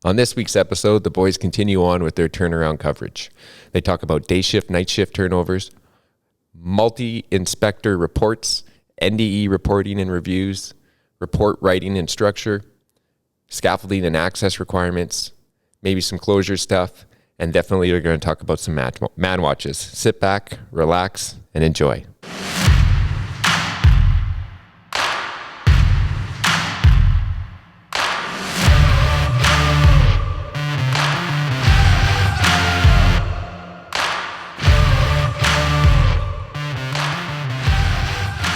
On this week's episode, the boys continue on with their turnaround coverage. They talk about day shift, night shift turnovers, multi-inspector reports, NDE reporting and reviews, report writing and structure, scaffolding and access requirements, maybe some closure stuff, and definitely we're going to talk about some man watches. Sit back, relax, and enjoy.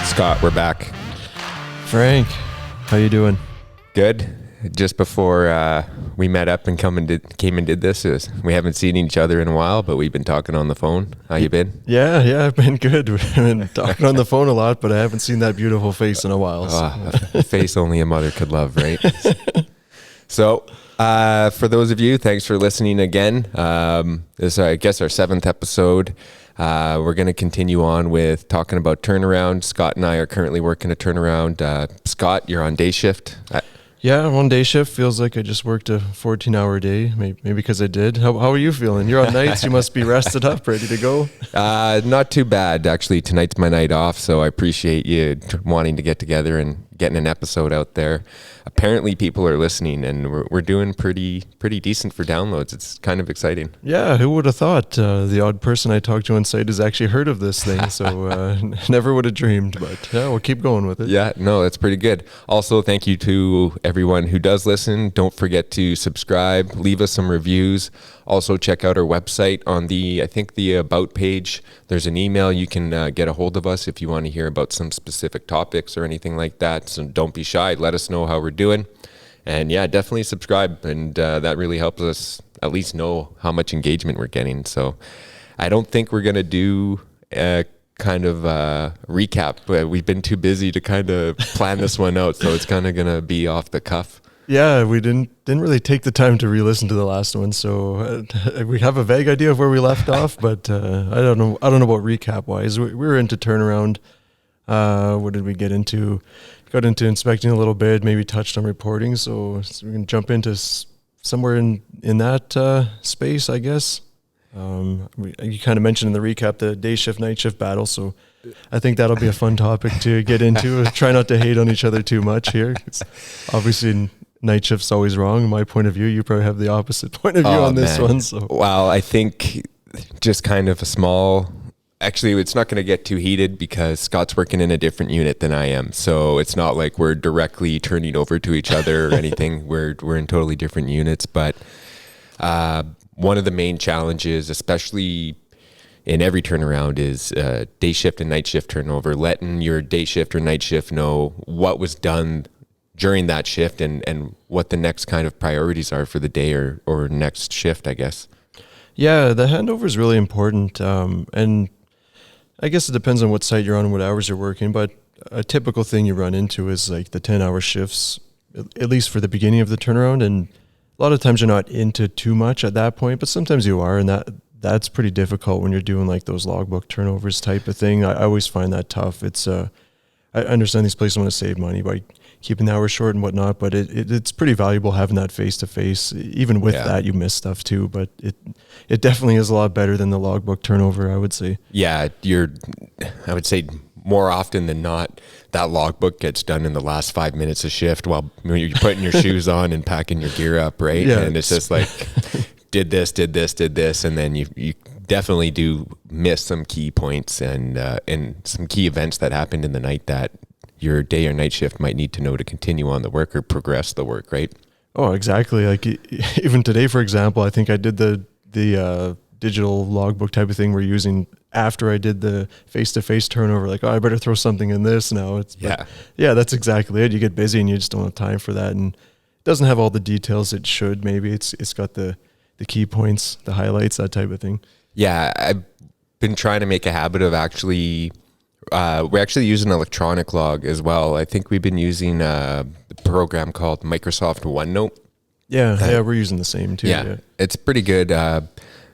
Scott, we're back. Frank, how you doing? Good. Just before we met up and came and did this, we haven't seen each other in a while, but we've been talking on the phone. How you been? Yeah, I've been good. We've been talking on the phone a lot, but I haven't seen that beautiful face in a while. A face only a mother could love, right? So, for those of you, thanks for listening again. This is, I guess, our 7th episode. We're going to continue on with talking about turnaround. Scott and I are currently working a turnaround. Scott, you're on day shift. Yeah, I'm on day shift. Feels like I just worked a 14-hour day, maybe because I did. How are you feeling? You're on nights. You must be rested up, ready to go. Not too bad, actually. Tonight's my night off, so I appreciate you wanting to get together and getting an episode out there. Apparently people are listening, and we're doing pretty decent for downloads. It's kind of exciting. Yeah, who would have thought? The odd person I talked to on site has actually heard of this thing, so never would have dreamed, but yeah, we'll keep going with it. Yeah, no, that's pretty good. Also, thank you to everyone who does listen. Don't forget to subscribe, leave us some reviews. Also, check out our website on the About page. There's an email. You can get a hold of us if you want to hear about some specific topics or anything like that. So don't be shy. Let us know how we're doing. And yeah, definitely subscribe. And that really helps us at least know how much engagement we're getting. So I don't think we're going to do a kind of recap. We've been too busy to kind of plan this one out. So it's kind of going to be off the cuff. Yeah, we didn't really take the time to re-listen to the last one, so we have a vague idea of where we left off, but I don't know about recap wise. We were into turnaround. What did we get into? Got into inspecting a little bit, maybe touched on reporting, so we can jump into somewhere in that space, I guess. You kind of mentioned in the recap the day shift, night shift battle, so I think that'll be a fun topic to get into. Try not to hate on each other too much here. Obviously, night shift's always wrong. In my point of view, you probably have the opposite point of view on this one. So, well, I think just kind of a small. Actually, it's not going to get too heated because Scott's working in a different unit than I am, so it's not like we're directly turning over to each other or anything. We're in totally different units, but one of the main challenges, especially in every turnaround, is day shift and night shift turnover. Letting your day shift or night shift know what was done during that shift and what the next kind of priorities are for the day or next shift, I guess. Yeah, the handover is really important. And I guess it depends on what site you're on and what hours you're working, but a typical thing you run into is like the 10-hour shifts, at least for the beginning of the turnaround. And a lot of times you're not into too much at that point, but sometimes you are. And that's pretty difficult when you're doing like those logbook turnovers type of thing. I always find that tough. I understand these places want to save money by keeping the hours short and whatnot, but it's pretty valuable having that face-to-face. Even with that, you miss stuff too, but it definitely is a lot better than the logbook turnover, I would say. Yeah, I would say more often than not, that logbook gets done in the last 5 minutes of shift while you're putting your shoes on and packing your gear up, right? Yeah, and it's just like, did this, and then you definitely do miss some key points and some key events that happened in the night that your day or night shift might need to know to continue on the work or progress the work, right? Oh, exactly. Like even today, for example, I think I did the digital logbook type of thing we're using after I did the face-to-face turnover. Like, oh, I better throw something in this now. Yeah, that's exactly it. You get busy and you just don't have time for that. And it doesn't have all the details it should. Maybe it's got the key points, the highlights, that type of thing. Yeah, I've been trying to make a habit of actually we actually use an electronic log as well. I think we've been using a program called Microsoft OneNote. Yeah, we're using the same too. Yeah, it's pretty good.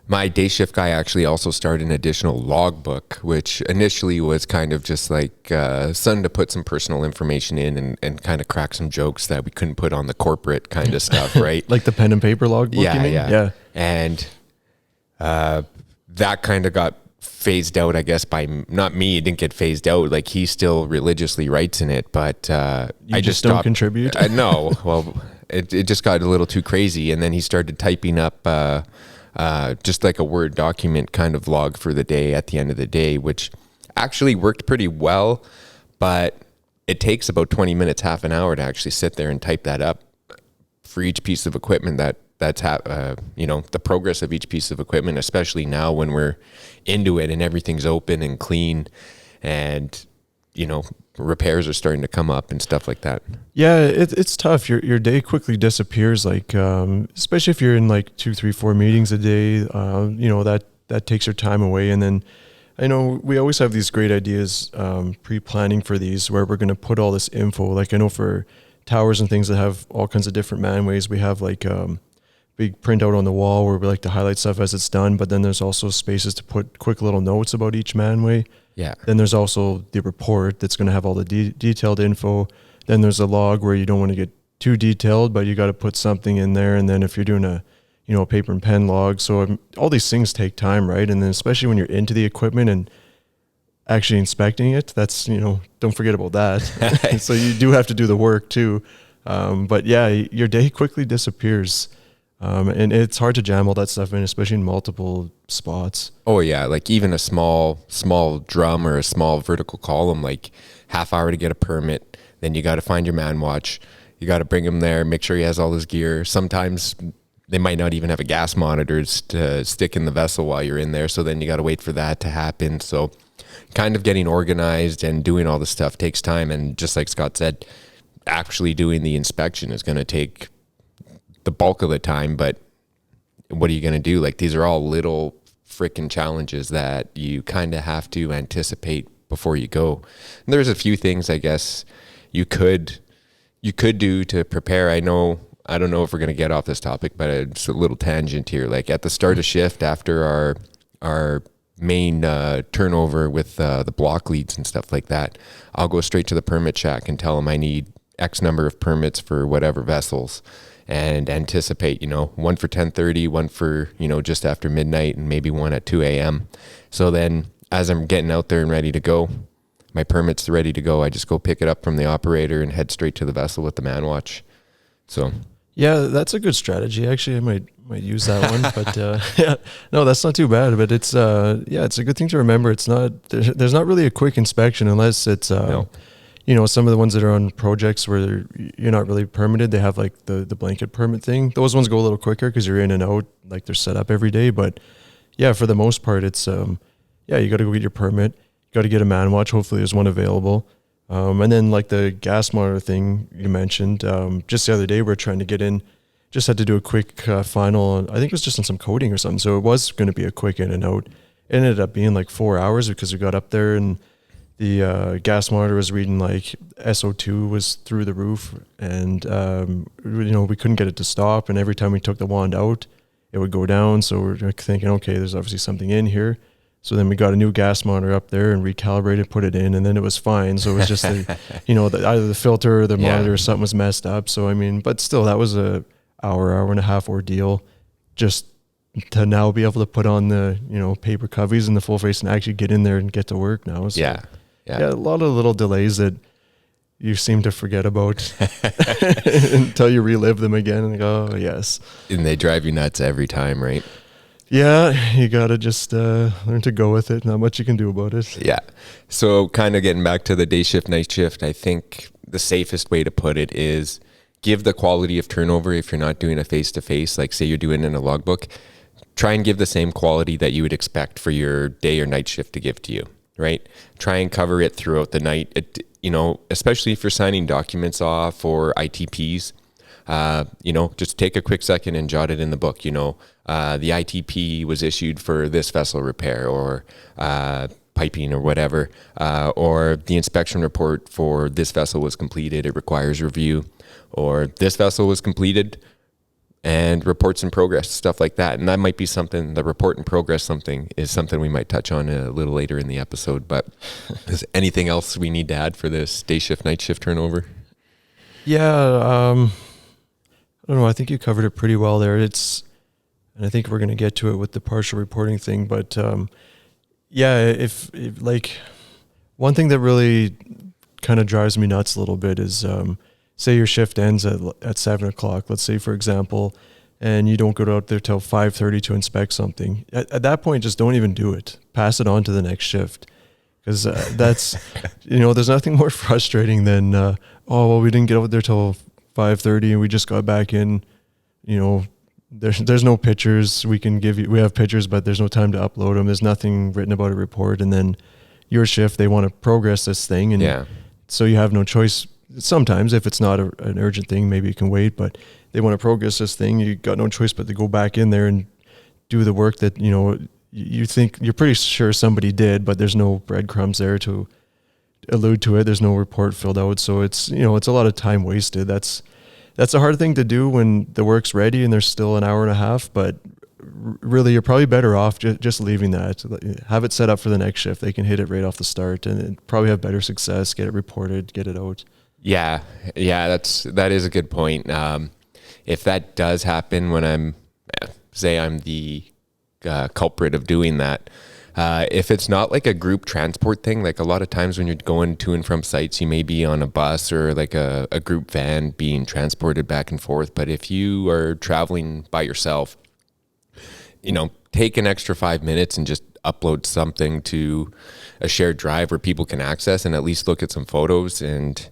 My day shift guy actually also started an additional logbook, which initially was kind of just like something to put some personal information in and kind of crack some jokes that we couldn't put on the corporate kind of stuff, right? Like the pen and paper logbook, you mean? Yeah. And that kind of got phased out, I guess, by not me. It didn't get phased out. Like, he still religiously writes in it, but I just don't contribute. No, well, it just got a little too crazy, and then he started typing up just like a Word document kind of log for the day at the end of the day, which actually worked pretty well, but it takes about 20 minutes, half an hour to actually sit there and type that up for each piece of equipment that's the progress of each piece of equipment, especially now when we're into it and everything's open and clean and, repairs are starting to come up and stuff like that. Yeah, it's tough. Your day quickly disappears, like, especially if you're in like 2, 3, 4 meetings a day, that takes your time away. And then I know we always have these great ideas, pre-planning for these, where we're going to put all this info. Like, I know for towers and things that have all kinds of different manways, we have like big printout on the wall where we like to highlight stuff as it's done, but then there's also spaces to put quick little notes about each manway. Yeah. Then there's also the report that's going to have all the detailed info. Then there's a log where you don't want to get too detailed, but you got to put something in there. And then if you're doing a paper and pen log, so all these things take time, right? And then especially when you're into the equipment and actually inspecting it, that's, don't forget about that. So you do have to do the work too. But yeah, your day quickly disappears. And it's hard to jam all that stuff in, especially in multiple spots. Oh yeah, like even a small drum or a small vertical column, like half hour to get a permit. Then you got to find your man watch. You got to bring him there, make sure he has all his gear. Sometimes they might not even have a gas monitor to stick in the vessel while you're in there. So then you got to wait for that to happen. So kind of getting organized and doing all this stuff takes time. And just like Scott said, actually doing the inspection is going to take the bulk of the time, but what are you going to do? Like, these are all little freaking challenges that you kind of have to anticipate before you go. And there's a few things I guess you could do to prepare. I don't know if we're going to get off this topic, but it's a little tangent here. Like, at the start of shift, after our main turnover with the block leads and stuff like that, I'll go straight to the permit shack and tell them I need X number of permits for whatever vessels, and anticipate, one for 10:30, one for, just after midnight, and maybe one at 2 a.m. So then as I'm getting out there and ready to go, my permit's ready to go, I just go pick it up from the operator and head straight to the vessel with the man watch. So yeah, that's a good strategy. Actually, I might use that one, but yeah, no, that's not too bad. But it's it's a good thing to remember. It's not there's not really a quick inspection unless it's no. Some of the ones that are on projects where you're not really permitted, they have like the blanket permit thing. Those ones go a little quicker because you're in and out, like they're set up every day. But yeah, for the most part, it's you got to go get your permit. You got to get a man watch. Hopefully there's one available. And then like the gas monitor thing you mentioned, just the other day, we're trying to get in, just had to do a quick final. I think it was just on some coding or something. So it was going to be a quick in and out. It ended up being like 4 hours because we got up there and the gas monitor was reading like SO2 was through the roof, and we couldn't get it to stop. And every time we took the wand out, it would go down. So we're like thinking, okay, there's obviously something in here. So then we got a new gas monitor up there and recalibrated, put it in, and then it was fine. So it was just either the filter or the monitor or something was messed up. So I mean, but still, that was a hour and a half ordeal just to now be able to put on the paper coveys and the full face and actually get in there and get to work now. So, yeah, a lot of little delays that you seem to forget about until you relive them again and go, oh, yes. And they drive you nuts every time, right? Yeah, you got to just learn to go with it. Not much you can do about it. Yeah. So kind of getting back to the day shift, night shift, I think the safest way to put it is give the quality of turnover if you're not doing a face-to-face, like say you're doing it in a logbook, try and give the same quality that you would expect for your day or night shift to give to you. Right? Try and cover it throughout the night, especially if you're signing documents off or ITPs, just take a quick second and jot it in the book. The ITP was issued for this vessel repair or piping or whatever, or the inspection report for this vessel was completed. It requires review, or this vessel was completed. and reports in progress, stuff like that. And that might be something, the report in progress something is something we might touch on a little later in the episode. But is anything else we need to add for this day shift, night shift turnover? Yeah, I don't know. I think you covered it pretty well there. And I think we're going to get to it with the partial reporting thing. But yeah, if like one thing that really kind of drives me nuts a little bit is say your shift ends at 7 o'clock, let's say, for example, and you don't go out there till 5:30 to inspect something. At that point, just don't even do it. Pass it on to the next shift. Because that's, there's nothing more frustrating than, oh, well, we didn't get out there till 5:30 and we just got back in. There's no pictures we can give you. We have pictures, but there's no time to upload them. There's nothing written about a report. And then your shift, they want to progress this thing. And so you have no choice. Sometimes if it's not an urgent thing, maybe you can wait, but they want to progress this thing. You got no choice but to go back in there and do the work that, you think you're pretty sure somebody did, but there's no breadcrumbs there to allude to it. There's no report filled out. So it's, it's a lot of time wasted. That's a hard thing to do when the work's ready and there's still an hour and a half, but really you're probably better off just leaving that. Have it set up for the next shift. They can hit it right off the start and probably have better success, get it reported, get it out. Yeah, that is a good point. If that does happen when I'm the culprit of doing that, if it's not like a group transport thing, like a lot of times when you're going to and from sites, you may be on a bus or like a group van being transported back and forth. But if you are traveling by yourself, take an extra 5 minutes and just upload something to a shared drive where people can access and at least look at some photos. And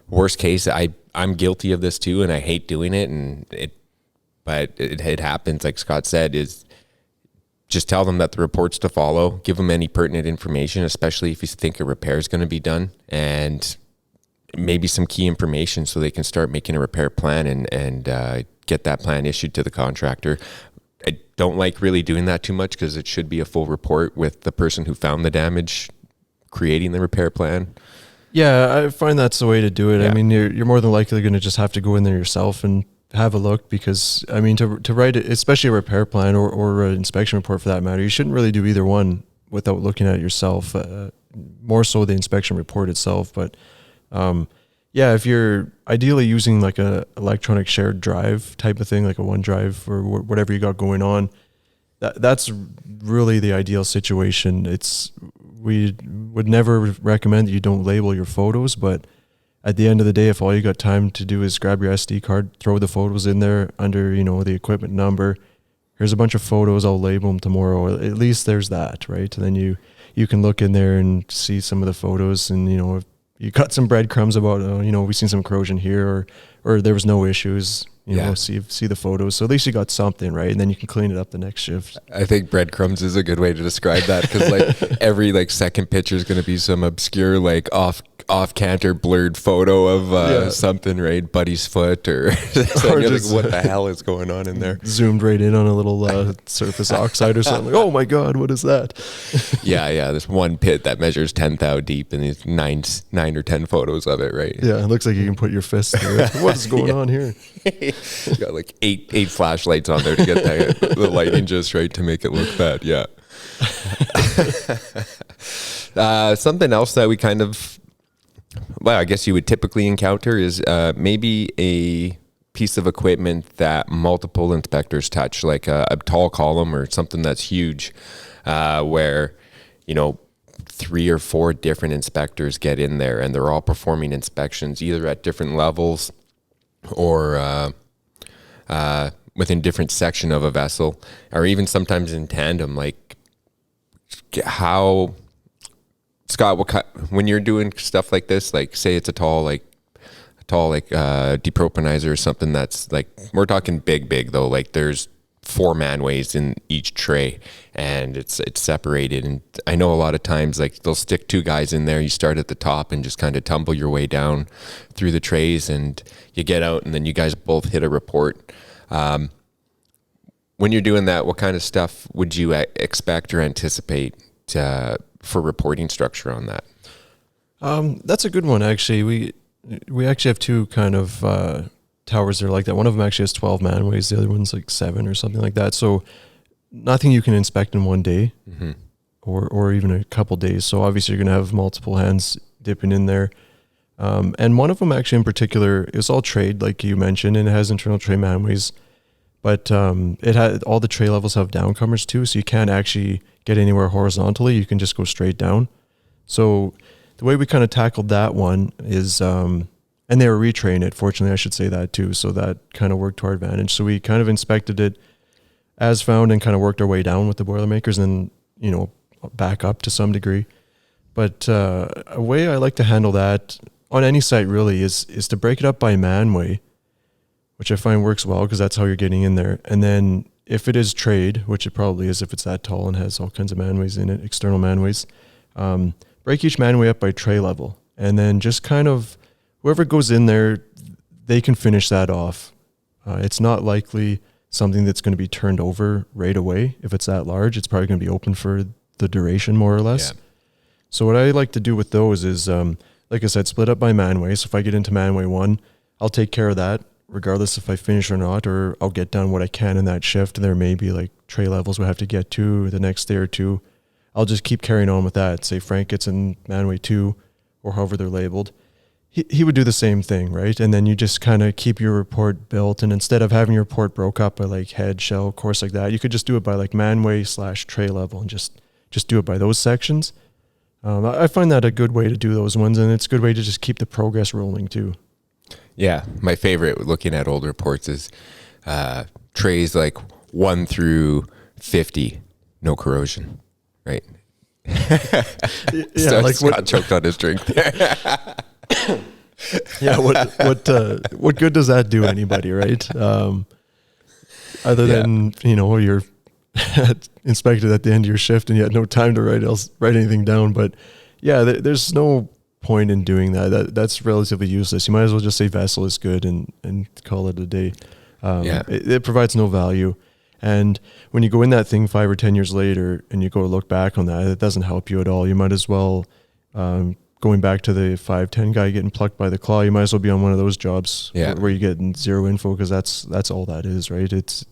worst case, I'm guilty of this too, and I hate doing it. But it happens. Like Scott said, is just tell them that the report's to follow. Give them any pertinent information, especially if you think a repair is going to be done, and maybe some key information so they can start making a repair plan and get that plan issued to the contractor. I don't like really doing that too much because it should be a full report with the person who found the damage creating the repair plan. Yeah, I find that's the way to do it. Yeah. I mean, you're more than likely going to just have to go in there yourself and have a look, because I mean, to write it, especially a repair plan or an inspection report for that matter, you shouldn't really do either one without looking at it yourself. More so the inspection report itself, but yeah, if you're ideally using like a electronic shared drive type of thing, like a OneDrive or whatever you got going on, that's really the ideal situation. We would never recommend that you don't label your photos, but at the end of the day, if all you got time to do is grab your SD card, throw the photos in there under, the equipment number, here's a bunch of photos, I'll label them tomorrow. At least there's that, right? And then you can look in there and see some of the photos, and, if you got some breadcrumbs about, we've seen some corrosion here, or there was no issues, see the photos. So at least you got something, right? And then you can clean it up the next shift. I think breadcrumbs is a good way to describe that, because like every second picture is going to be some obscure off canter blurred photo of something, right? Buddy's foot or you're just, what the hell is going on in there? Zoomed right in on a little surface oxide or something. Oh my God, what is that? Yeah. There's one pit that measures 10 thou deep, and there's nine or 10 photos of it, right? Yeah, it looks like you can put your fist through it. What is going on here? You got like eight flashlights on there to get the lighting just right to make it look bad. Yeah. Something else that we kind of, I guess you would typically encounter is maybe a piece of equipment that multiple inspectors touch, like a tall column or something that's huge, where 3 or 4 different inspectors get in there and they're all performing inspections either at different levels or within different section of a vessel, or even sometimes in tandem. Like, how, Scott, when you're doing stuff like this, like say it's a tall depropanizer or something that's like, we're talking big though, like there's 4 manways in each tray and it's separated. And I know a lot of times like they'll stick 2 guys in there. You start at the top and just kind of tumble your way down through the trays, and you get out and then you guys both hit a report. When you're doing that, what kind of stuff would you expect or anticipate for reporting structure on that? That's a good one, actually. We actually have 2 kind of towers that are like that. One of them actually has 12 manways. The other one's like 7 or something like that. So nothing you can inspect in one day or even a couple days. So obviously you're going to have multiple hands dipping in there. And one of them actually in particular is all trade, like you mentioned, and it has internal tray manways. But it had all the tray levels have downcomers too, so you can't actually get anywhere horizontally. You can just go straight down. So the way we kind of tackled that one is, and they were retraying it. Fortunately, I should say that too. So that kind of worked to our advantage. So we kind of inspected it as found and kind of worked our way down with the Boilermakers and, you know, back up to some degree. But a way I like to handle that on any site really is to break it up by manway, which I find works well because that's how you're getting in there. And then if it is trade, which it probably is if it's that tall and has all kinds of manways in it, external manways, break each manway up by tray level. And then just kind of, whoever goes in there, they can finish that off. It's not likely something that's going to be turned over right away. If it's that large, it's probably going to be open for the duration more or less. Yeah. So what I like to do with those is, like I said, split up by manway. So if I get into manway 1, I'll take care of that, regardless if I finish or not, or I'll get done what I can in that shift. There may be like tray levels we have to get to the next day or two. I'll just keep carrying on with that. Say Frank gets in manway 2 or however they're labeled. He would do the same thing, right? And then you just kind of keep your report built. And instead of having your report broke up by like head, shell, course like that, you could just do it by like manway / tray level and just do it by those sections. I find that a good way to do those ones, and it's a good way to just keep the progress rolling too. Yeah, my favorite looking at old reports is trays like 1 through 50, no corrosion, right? Yeah, like Scott choked on his drink there. Yeah, what good does that do anybody, right? Other than, you know, you're inspected at the end of your shift and you had no time to write anything down. But yeah, there's no point in doing that. That's relatively useless. You might as well just say vessel is good and call it a day. It provides no value. And when you go in that thing 5 or 10 years later and you go look back on that, it doesn't help you at all. You might as well, going back to the 5'10" guy getting plucked by the claw, you might as well be on one of those jobs where you get zero info, because that's all that is, right? It's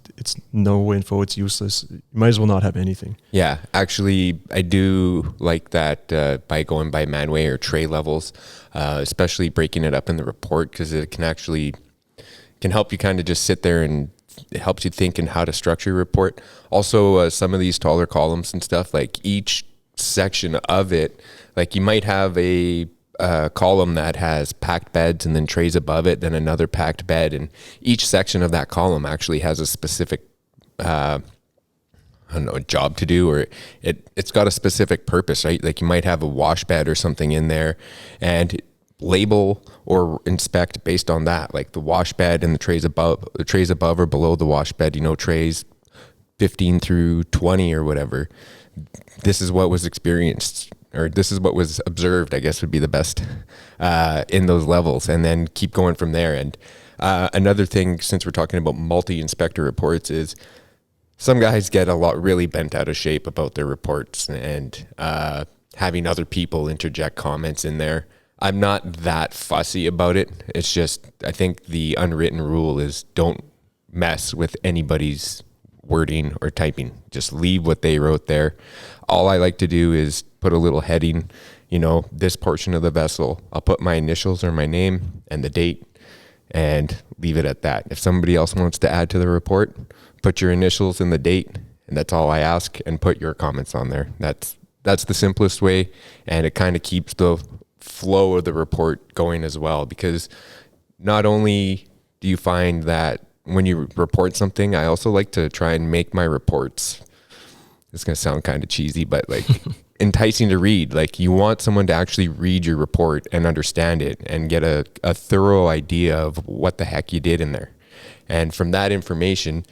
no info. It's useless. You might as well not have anything. Yeah, actually, I do like that by going by manway or tray levels, especially breaking it up in the report, because it can help you kind of just sit there and it helps you think in how to structure your report. Also, some of these taller columns and stuff, like each section of it, like you might have a column that has packed beds and then trays above it, then another packed bed, and each section of that column actually has a specific I don't know, job to do, or it's got a specific purpose, right? Like you might have a wash bed or something in there, and label or inspect based on that, like the wash bed and the trays above or below the wash bed, you know, trays 15 through 20 or whatever. This is what was experienced, or this is what was observed, I guess would be the best in those levels, and then keep going from there. And another thing, since we're talking about multi-inspector reports, is some guys get really bent out of shape about their reports and having other people interject comments in there. I'm not that fussy about it. It's just, I think the unwritten rule is don't mess with anybody's wording or typing. Just leave what they wrote there. All I like to do is put a little heading, you know, this portion of the vessel. I'll put my initials or my name and the date and leave it at that. If somebody else wants to add to the report, put your initials and the date, and that's all I ask, and put your comments on there. That's the simplest way, and it kind of keeps the flow of the report going as well, because not only do you find that when you report something, I also like to try and make my reports, it's going to sound kind of cheesy, but like enticing to read. Like you want someone to actually read your report and understand it and get a thorough idea of what the heck you did in there. And from that information,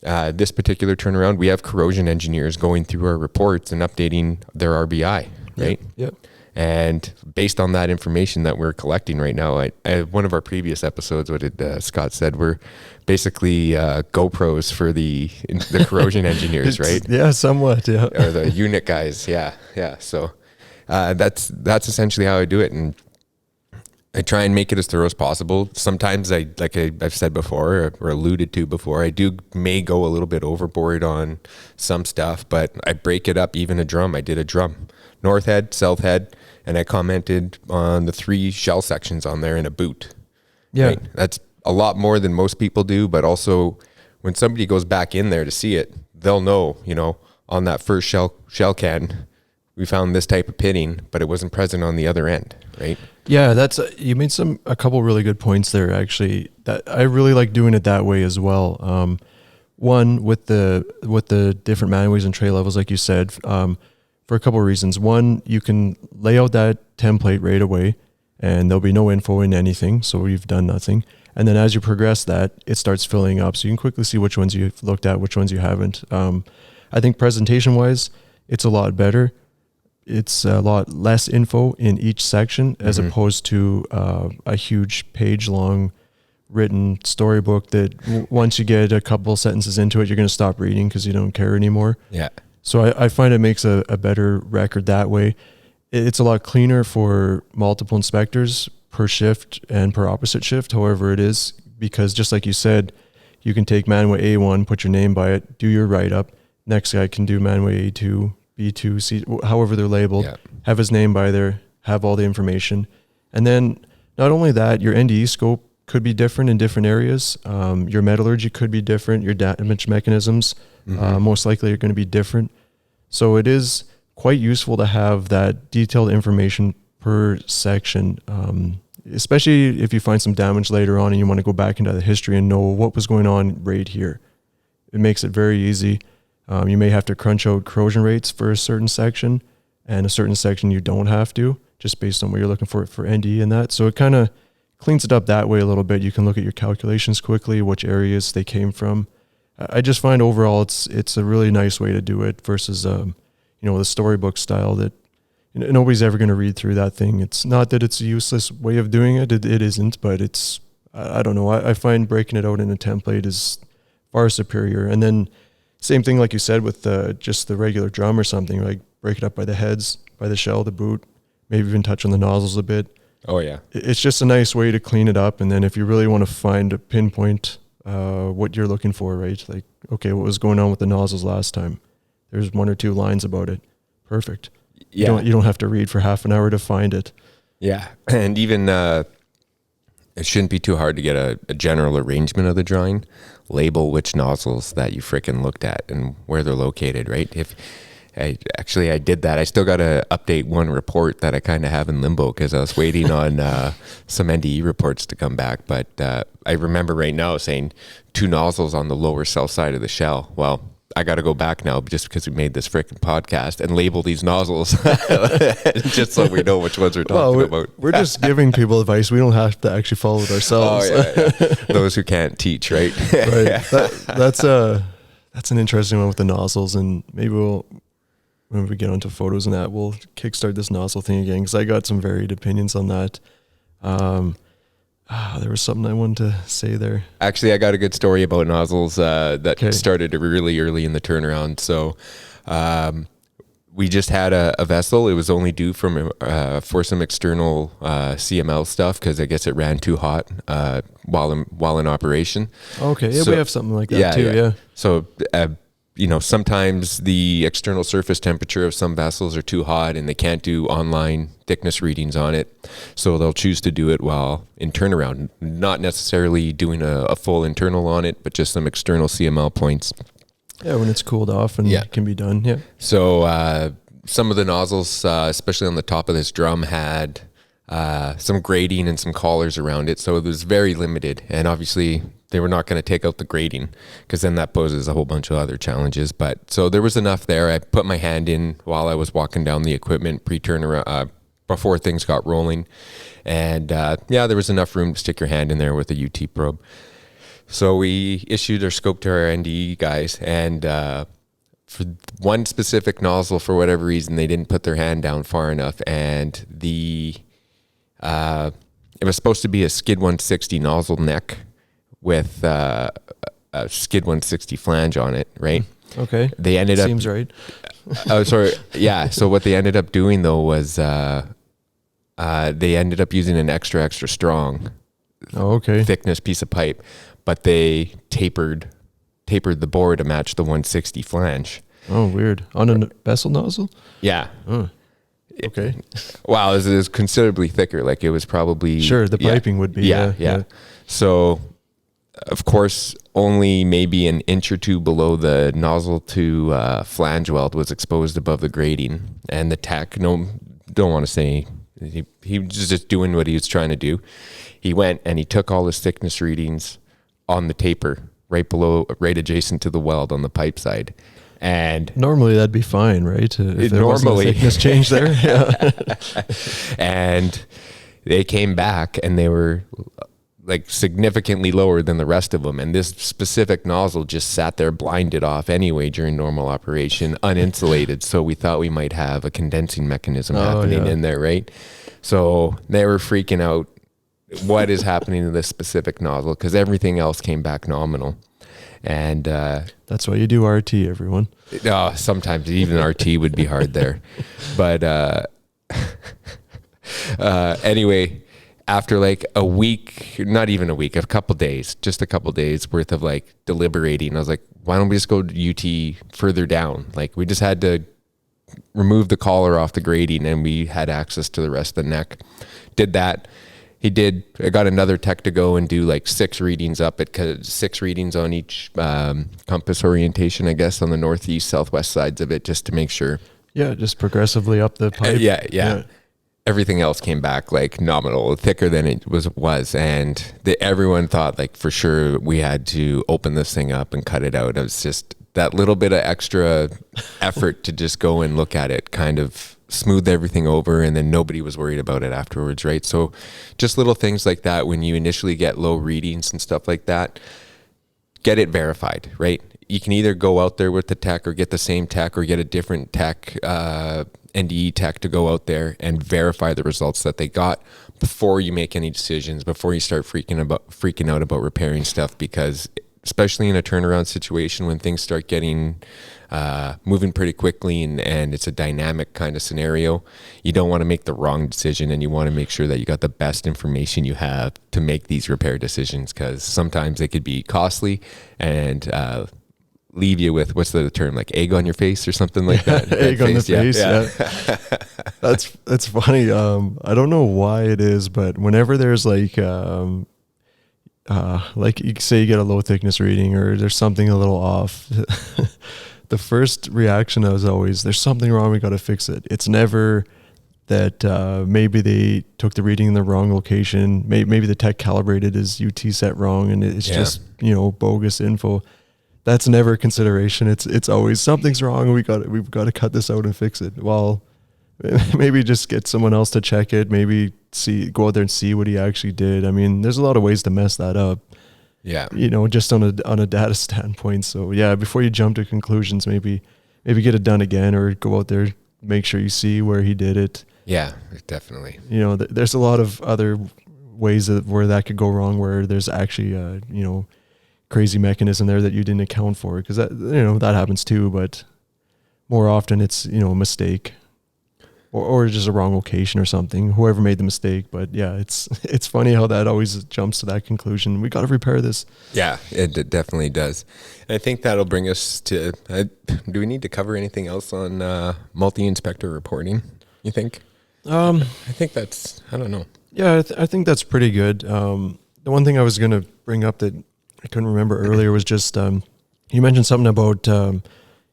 this particular turnaround, we have corrosion engineers going through our reports and updating their RBI, right? Yep. And based on that information that we're collecting right now, one of our previous episodes, what did Scott said, we're basically GoPros for the corrosion engineers, right? Yeah, somewhat, yeah. Or the unit guys, yeah. So that's essentially how I do it. And I try and make it as thorough as possible. Sometimes I've said before or alluded to before, I may go a little bit overboard on some stuff, but I break it up. Even a drum, I did a drum, north head, south head, and I commented on the 3 shell sections on there in a boot. Yeah. Right? That's a lot more than most people do, but also when somebody goes back in there to see it, they'll know, on that first shell can, we found this type of pitting, but it wasn't present on the other end, right? Yeah, you made a couple really good points there. Actually, that I really like doing it that way as well. One, with the different manways and tray levels, like you said, for a couple of reasons. One, you can lay out that template right away, and there'll be no info in anything, so you've done nothing. And then as you progress that, it starts filling up, so you can quickly see which ones you've looked at, which ones you haven't. I think presentation-wise, it's a lot better. It's a lot less info in each section as opposed to a huge page-long written storybook that once you get a couple sentences into it, you're going to stop reading because you don't care anymore. Yeah. So I find it makes a better record that way. It's a lot cleaner for multiple inspectors per shift and per opposite shift, however it is, because just like you said, you can take manway A1, put your name by it, do your write-up. Next guy can do manway A2, B2, C, however they're labeled, have his name by there, have all the information. And then not only that, your NDE scope could be different in different areas. Your metallurgy could be different. Your damage mechanisms most likely are going to be different. So it is quite useful to have that detailed information per section, especially if you find some damage later on and you want to go back into the history and know what was going on right here. It makes it very easy. You may have to crunch out corrosion rates for a certain section, and a certain section you don't have to, just based on what you're looking for ND and that. So it kind of cleans it up that way a little bit. You can look at your calculations quickly, which areas they came from. I just find overall it's a really nice way to do it versus the storybook style that nobody's ever going to read through that thing. It's not that it's a useless way of doing it. It isn't, but it's I don't know. I find breaking it out in a template is far superior. And then same thing, like you said, with just the regular drum or something, like break it up by the heads, by the shell, the boot, maybe even touch on the nozzles a bit. Oh, yeah. It's just a nice way to clean it up. And then if you really want to find a pinpoint what you're looking for, right? Like, okay, what was going on with the nozzles last time? There's 1 or 2 lines about it. Perfect. Yeah. You don't have to read for half an hour to find it. Yeah. And even it shouldn't be too hard to get a general arrangement of the drawing. Label which nozzles that you frickin' looked at and where they're located, right? If I did that. I still got to update one report that I kind of have in limbo because I was waiting on some NDE reports to come back. But I remember right now saying 2 nozzles on the lower south side of the shell. Well, I got to go back now just because we made this frickin' podcast and label these nozzles just so we know which ones we're talking about. We're just giving people advice. We don't have to actually follow it ourselves. Oh, yeah. Those who can't teach, right? Right. That's an interesting one with the nozzles, and maybe when we get onto photos and that, we'll kickstart this nozzle thing again because I got some varied opinions on that. There was something I wanted to say there. Actually, I got a good story about nozzles that started really early in the turnaround. So we just had a vessel. It was only due for some external CML stuff because I guess it ran too hot while in operation. Okay, yeah, we have something like that too. Yeah. So sometimes the external surface temperature of some vessels are too hot and they can't do online thickness readings on it. So they'll choose to do it while in turnaround, not necessarily doing a full internal on it, but just some external CML points. Yeah, when it's cooled off and it can be done. Yeah. So some of the nozzles, especially on the top of this drum, had some grading and some collars around it. So it was very limited. And obviously they were not going to take out the grading because then that poses a whole bunch of other challenges. But so there was enough there. I put my hand in while I was walking down the equipment pre-turnaround, before things got rolling. And there was enough room to stick your hand in there with a UT probe. So we issued our scope to our NDE guys, and for one specific nozzle, for whatever reason, they didn't put their hand down far enough, and it was supposed to be a Skid 160 nozzle neck with a Skid 160 flange on it, right? Okay. They ended up... Seems right. Oh, sorry. Yeah. So what they ended up doing though was they ended up using an extra strong Oh, okay. thickness piece of pipe, but they tapered the bore to match the 160 flange. Oh, weird. On a vessel nozzle? Yeah. Oh, okay. Wow, it was considerably thicker. Like it was probably... Sure, the piping would be. Yeah. So, of course, only maybe an inch or two below the nozzle to flange weld was exposed above the grating. And the tech, don't want to say... He was just doing what he was trying to do. He went and he took all his thickness readings on the taper right adjacent to the weld on the pipe side. And normally that'd be fine, right? If there wasn't a thickness change there. Yeah. And they came back and they were like significantly lower than the rest of them. And this specific nozzle just sat there blinded off anyway during normal operation, uninsulated. So we thought we might have a condensing mechanism happening in there, right? So they were freaking out. What is happening to this specific nozzle? Because everything else came back nominal. And that's why you do RT, everyone. Sometimes even RT would be hard there. But anyway, after like a week, not even a week, just a couple days worth of like deliberating, I was like, why don't we just go to UT further down? Like we just had to remove the collar off the grating and we had access to the rest of the neck. Did that. I got another tech to go and do like 6 readings up at 6 readings on each compass orientation, I guess, on the northeast, southwest sides of it, just to make sure. Yeah, just progressively up the pipe. Yeah. Everything else came back like nominal, thicker than it was. And everyone thought like for sure we had to open this thing up and cut it out. It was just that little bit of extra effort to just go and look at it, kind of smooth everything over, and then nobody was worried about it afterwards, right? So just little things like that when you initially get low readings and stuff like that, get it verified, right? You can either go out there with the tech or get the same tech or get a different tech, NDE tech to go out there and verify the results that they got before you make any decisions, before you start freaking out about repairing stuff, because especially in a turnaround situation when things start getting moving pretty quickly and it's a dynamic kind of scenario, you don't want to make the wrong decision, and you want to make sure that you got the best information you have to make these repair decisions, because sometimes they could be costly and leave you with, what's the term, like egg on your face or something like that? Egg on the face, yeah. That's funny. I don't know why it is, but whenever there's like you say you get a low thickness reading or there's something a little off, the first reaction is always, there's something wrong, we got to fix it. It's never that maybe they took the reading in the wrong location, maybe the tech calibrated his UT set wrong and it's just, bogus info. That's never a consideration. It's always something's wrong, we've got to cut this out and fix it. Well, maybe just get someone else to check it, maybe go out there and see what he actually did. I mean, there's a lot of ways to mess that up. Yeah. Just on a data standpoint. So yeah, before you jump to conclusions, maybe get it done again, or go out there, make sure you see where he did it. Yeah, definitely. There's a lot of other ways where that could go wrong, where there's actually crazy mechanism there that you didn't account for, because that happens too, but more often it's, a mistake. Or just a wrong location or something, whoever made the mistake. But yeah, it's funny how that always jumps to that conclusion. We got to repair this. Yeah, it definitely does. And I think that'll bring us to, do we need to cover anything else on multi-inspector reporting, you think? I think that's, I don't know. Yeah, I think that's pretty good. The one thing I was going to bring up that I couldn't remember earlier was just, you mentioned something about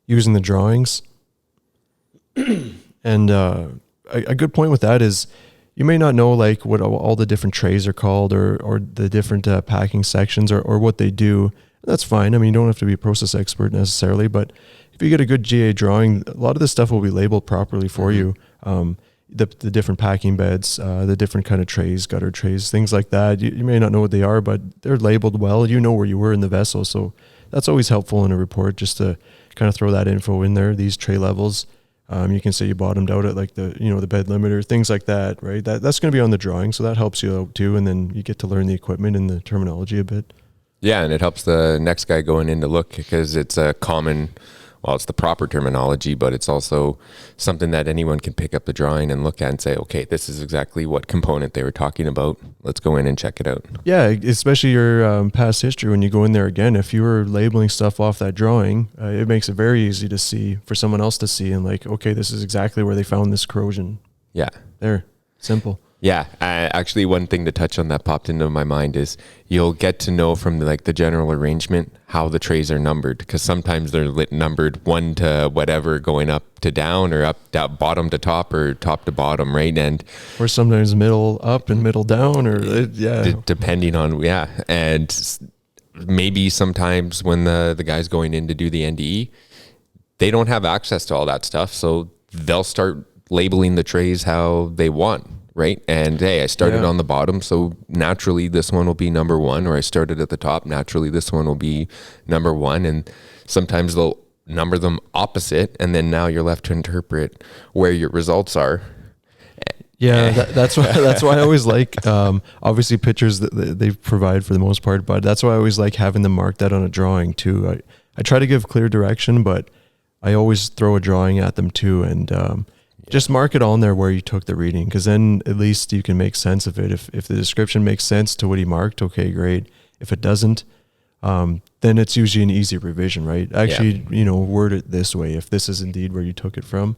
using the drawings. And a good point with that is, you may not know like what all the different trays are called, or the different packing sections, or what they do. That's fine. I mean, you don't have to be a process expert necessarily, but if you get a good GA drawing, a lot of this stuff will be labeled properly for you. The different packing beds, the different kind of trays, gutter trays, things like that. You may not know what they are, but they're labeled well. You know where you were in the vessel. So that's always helpful in a report, just to kind of throw that info in there, these tray levels. You can say you bottomed out at like the bed limiter, things like that, right? That's going to be on the drawing, so that helps you out too, and then you get to learn the equipment and the terminology a bit. Yeah, and it helps the next guy going in to look, because it's a common well, it's the proper terminology, but it's also something that anyone can pick up the drawing and look at and say, okay, this is exactly what component they were talking about. Let's go in and check it out. Yeah, especially your past history. When you go in there again, if you were labeling stuff off that drawing, it makes it very easy to see for someone else to see and like, okay, this is exactly where they found this corrosion. Yeah. There, simple. Yeah, actually, one thing to touch on that popped into my mind is you'll get to know from the general arrangement how the trays are numbered, because sometimes they're numbered 1 to whatever, going up to down, or up down, bottom to top, or top to bottom, right? And or sometimes middle up and middle down, or depending on and maybe sometimes when the guy's going in to do the NDE, they don't have access to all that stuff, so they'll start labeling the trays how they want. Right. And hey, I started on the bottom, so naturally this one will be number 1, or I started at the top, naturally this one will be number 1. And sometimes they'll number them opposite, and then now you're left to interpret where your results are. Yeah, that's why I always like, obviously pictures that they provide for the most part, but that's why I always like having them marked out on a drawing too. I try to give clear direction, but I always throw a drawing at them too, and just mark it on there where you took the reading, because then at least you can make sense of it. If the description makes sense to what he marked, okay, great. If it doesn't, then it's usually an easy revision, right? Actually, word it this way. If this is indeed where you took it from,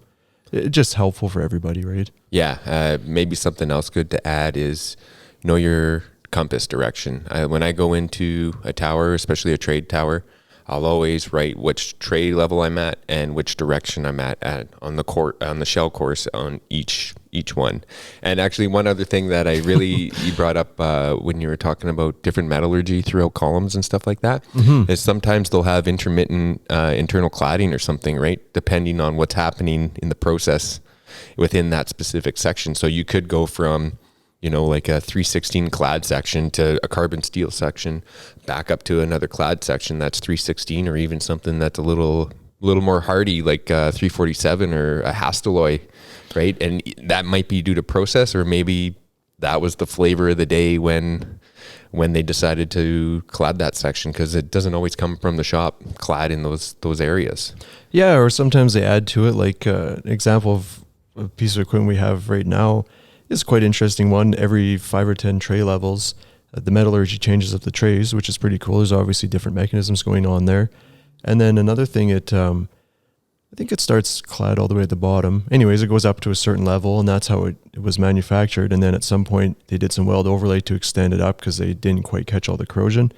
it's just helpful for everybody, right? Yeah. Maybe something else good to add is know your compass direction. When I go into a tower, especially a trade tower, I'll always write which tray level I'm at and which direction I'm at on the shell course on each one. And actually, one other thing that I really you brought up when you were talking about different metallurgy throughout columns and stuff like that, is sometimes they'll have intermittent internal cladding or something, right? Depending on what's happening in the process within that specific section. So you could go from like a 316 clad section to a carbon steel section, back up to another clad section that's 316, or even something that's a little more hardy, like 347 or a Hastelloy, right? And that might be due to process, or maybe that was the flavor of the day when they decided to clad that section, because it doesn't always come from the shop clad in those areas. Yeah, or sometimes they add to it, like an example of a piece of equipment we have right now. It's quite interesting one. Every 5 or 10 tray levels, the metallurgy changes up the trays, which is pretty cool. There's obviously different mechanisms going on there. And then another thing, I think it starts clad all the way at the bottom. Anyways, it goes up to a certain level, and that's how it was manufactured. And then at some point, they did some weld overlay to extend it up because they didn't quite catch all the corrosion.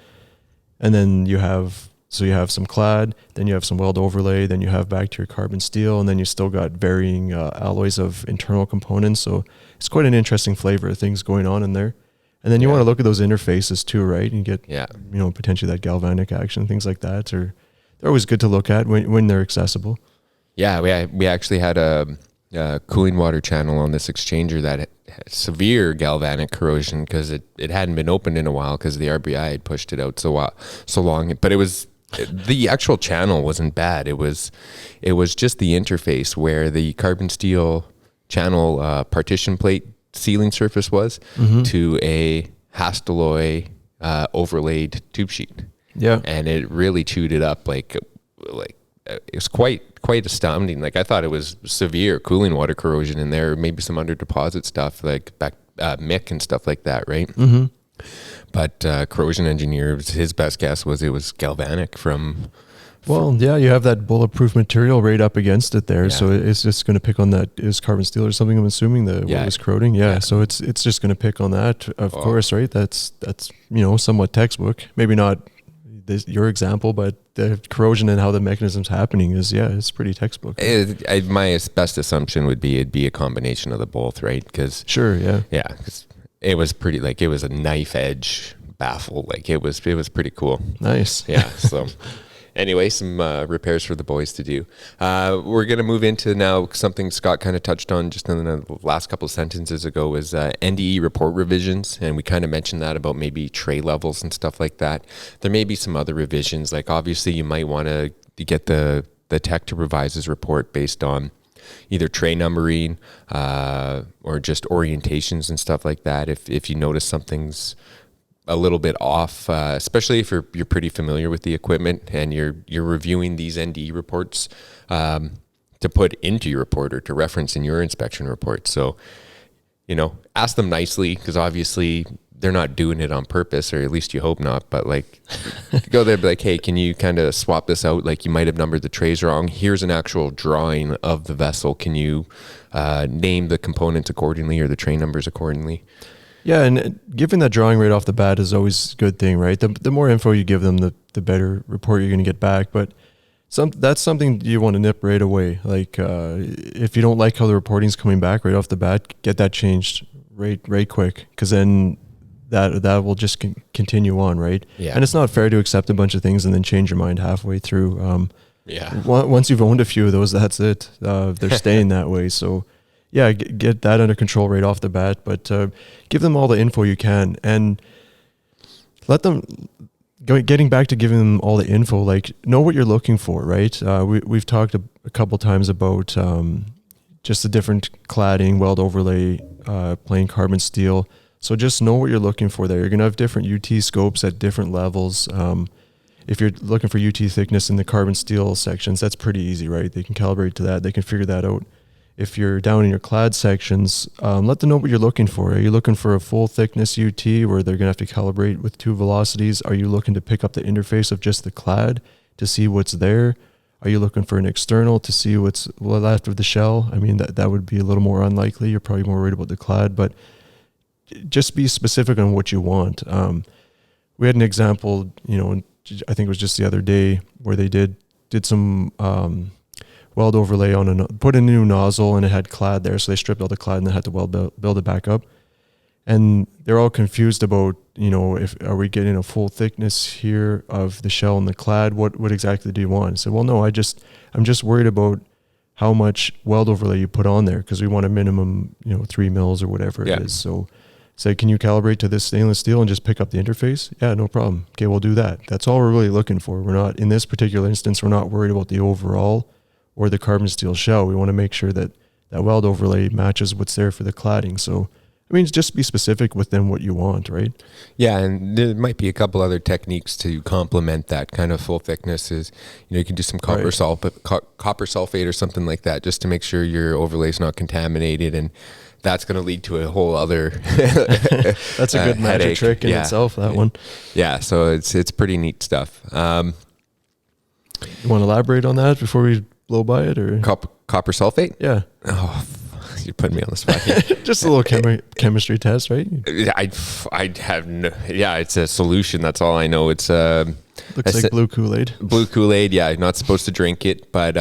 And then you have some clad, then you have some weld overlay, then you have back to your carbon steel, and then you still got varying alloys of internal components. So it's quite an interesting flavor of things going on in there. And then you want to look at those interfaces too, right? And get, potentially that galvanic action, things like that. They're always good to look at when they're accessible. Yeah, we actually had a cooling water channel on this exchanger that had severe galvanic corrosion because it hadn't been opened in a while because the RBI had pushed it out so long. But it was... the actual channel wasn't bad. It was just the interface where the carbon steel channel partition plate sealing surface was to a Hastelloy overlaid tube sheet. Yeah, and it really chewed it up. Like it was quite astounding. Like I thought it was severe cooling water corrosion in there, maybe some under deposit stuff like back mick and stuff like that, right? Mm-hmm. But corrosion engineer, his best guess was it was galvanic from... Well, yeah, you have that bulletproof material right up against it there, so it's just going to pick on that. Is carbon steel or something? I'm assuming what was corroding. Yeah, so it's just going to pick on that, of course, right? That's somewhat textbook. Maybe not your example, but the corrosion and how the mechanism's happening is it's pretty textbook. Right? My best assumption would be it'd be a combination of the both, right? Because because it was pretty, like it was a knife edge baffle. Like it was pretty cool. Nice. Yeah. So anyway, some repairs for the boys to do. We're going to move into now something Scott kind of touched on just in the last couple of sentences ago was NDE report revisions. And we kind of mentioned that about maybe tray levels and stuff like that. There may be some other revisions. Like obviously you might want to get the tech to revise his report based on either tray numbering or just orientations and stuff like that. If you notice something's a little bit off, especially if you're pretty familiar with the equipment and you're reviewing these ND reports to put into your report or to reference in your inspection report. So, ask them nicely, because obviously they're not doing it on purpose, or at least you hope not. But like, go there and be like, hey, can you kind of swap this out? Like, you might have numbered the trays wrong. Here's an actual drawing of the vessel. Can you name the components accordingly, or the tray numbers accordingly? Yeah, and giving that drawing right off the bat is always a good thing, right? The more info you give them, the better report you're going to get back. But that's something you want to nip right away. Like, if you don't like how the reporting's coming back right off the bat, get that changed right quick, because then that will just continue on, right? Yeah. And it's not fair to accept a bunch of things and then change your mind halfway through. Yeah. Once you've owned a few of those, that's it. They're staying that way. So, yeah, get that under control right off the bat. But give them all the info you can, and let them. Getting back to giving them all the info, like, know what you're looking for, right? We've talked a couple times about just the different cladding, weld overlay, plain carbon steel. So just know what you're looking for there. You're going to have different UT scopes at different levels. If you're looking for UT thickness in the carbon steel sections, that's pretty easy, right? They can calibrate to that. They can figure that out. If you're down in your clad sections, let them know what you're looking for. Are you looking for a full thickness UT where they're going to have to calibrate with 2 velocities? Are you looking to pick up the interface of just the clad to see what's there? Are you looking for an external to see what's left of the shell? I mean, that would be a little more unlikely. You're probably more worried about the clad, but just be specific on what you want. We had an example, I think it was just the other day, where they did some weld overlay on put in a new nozzle, and it had clad there. So they stripped all the clad and then had to build it back up. And they're all confused about, are we getting a full thickness here of the shell and the clad? What exactly do you want? I said, well, no, I'm just worried about how much weld overlay you put on there, because we want a minimum, 3 mils or whatever it is. So say, can you calibrate to this stainless steel and just pick up the interface? Yeah, no problem. Okay, we'll do that. That's all we're really looking for. We're not, in this particular instance, we're not worried about the overall or the carbon steel shell. We want to make sure that that weld overlay matches what's there for the cladding. So, I mean, just be specific within what you want, right? Yeah, and there might be a couple other techniques to complement that kind of full thickness. Is, you can do some copper sulfate or something like that, just to make sure your overlay is not contaminated, and that's going to lead to a whole other that's a good magic trick in itself, that one. Yeah, so it's pretty neat stuff. You want to elaborate on that before we blow by it, or copper sulfate? Yeah. Oh, you're putting me on the spot here. Just a little chemistry test, right? I have no. Yeah, it's a solution. That's all I know. It's looks like blue Kool-Aid. Blue Kool-Aid. Yeah, you're not supposed to drink it, but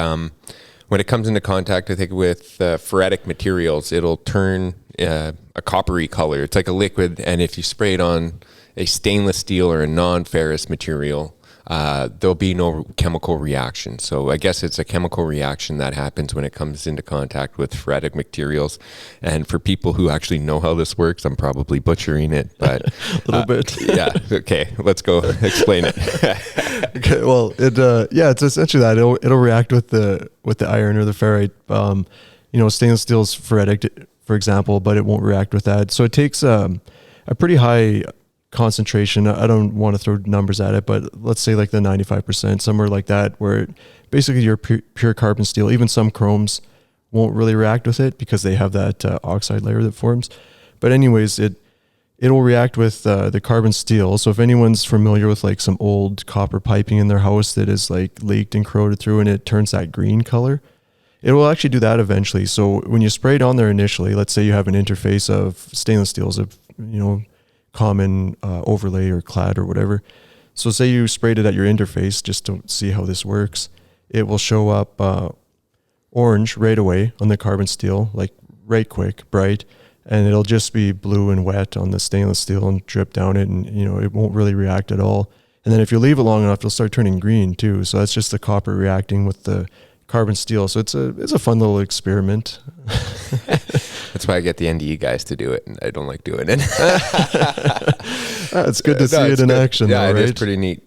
when it comes into contact, I think, with ferritic materials, it'll turn a coppery color. It's like a liquid, and if you spray it on a stainless steel or a non-ferrous material, there'll be no chemical reaction. So I guess it's a chemical reaction that happens when it comes into contact with ferritic materials. And for people who actually know how this works, I'm probably butchering it, but a little bit. Yeah. Okay. Let's go explain it. Okay. Well, it's essentially that it'll react with the iron or the ferrite. Stainless steel is ferritic, for example, but it won't react with that. So it takes a pretty high concentration. I don't want to throw numbers at it, but let's say like the 95%, somewhere like that, where basically your pure carbon steel, even some chromes, won't really react with it because they have that oxide layer that forms. But anyways, it'll react with the carbon steel. So if anyone's familiar with like some old copper piping in their house that is like leaked and corroded through and it turns that green color, it will actually do that eventually. So when you spray it on there initially, let's say you have an interface of stainless steels of, common overlay or clad or whatever. So say you sprayed it at your interface just to see how this works. It will show up orange right away on the carbon steel, like right quick, bright, and it'll just be blue and wet on the stainless steel and drip down it, and it won't really react at all. And then if you leave it long enough, it'll start turning green too. So that's just the copper reacting with the carbon steel. So it's a fun little experiment. That's why I get the NDE guys to do it, and I don't like doing it. It's good to see it in action. Yeah, though, right? It is pretty neat.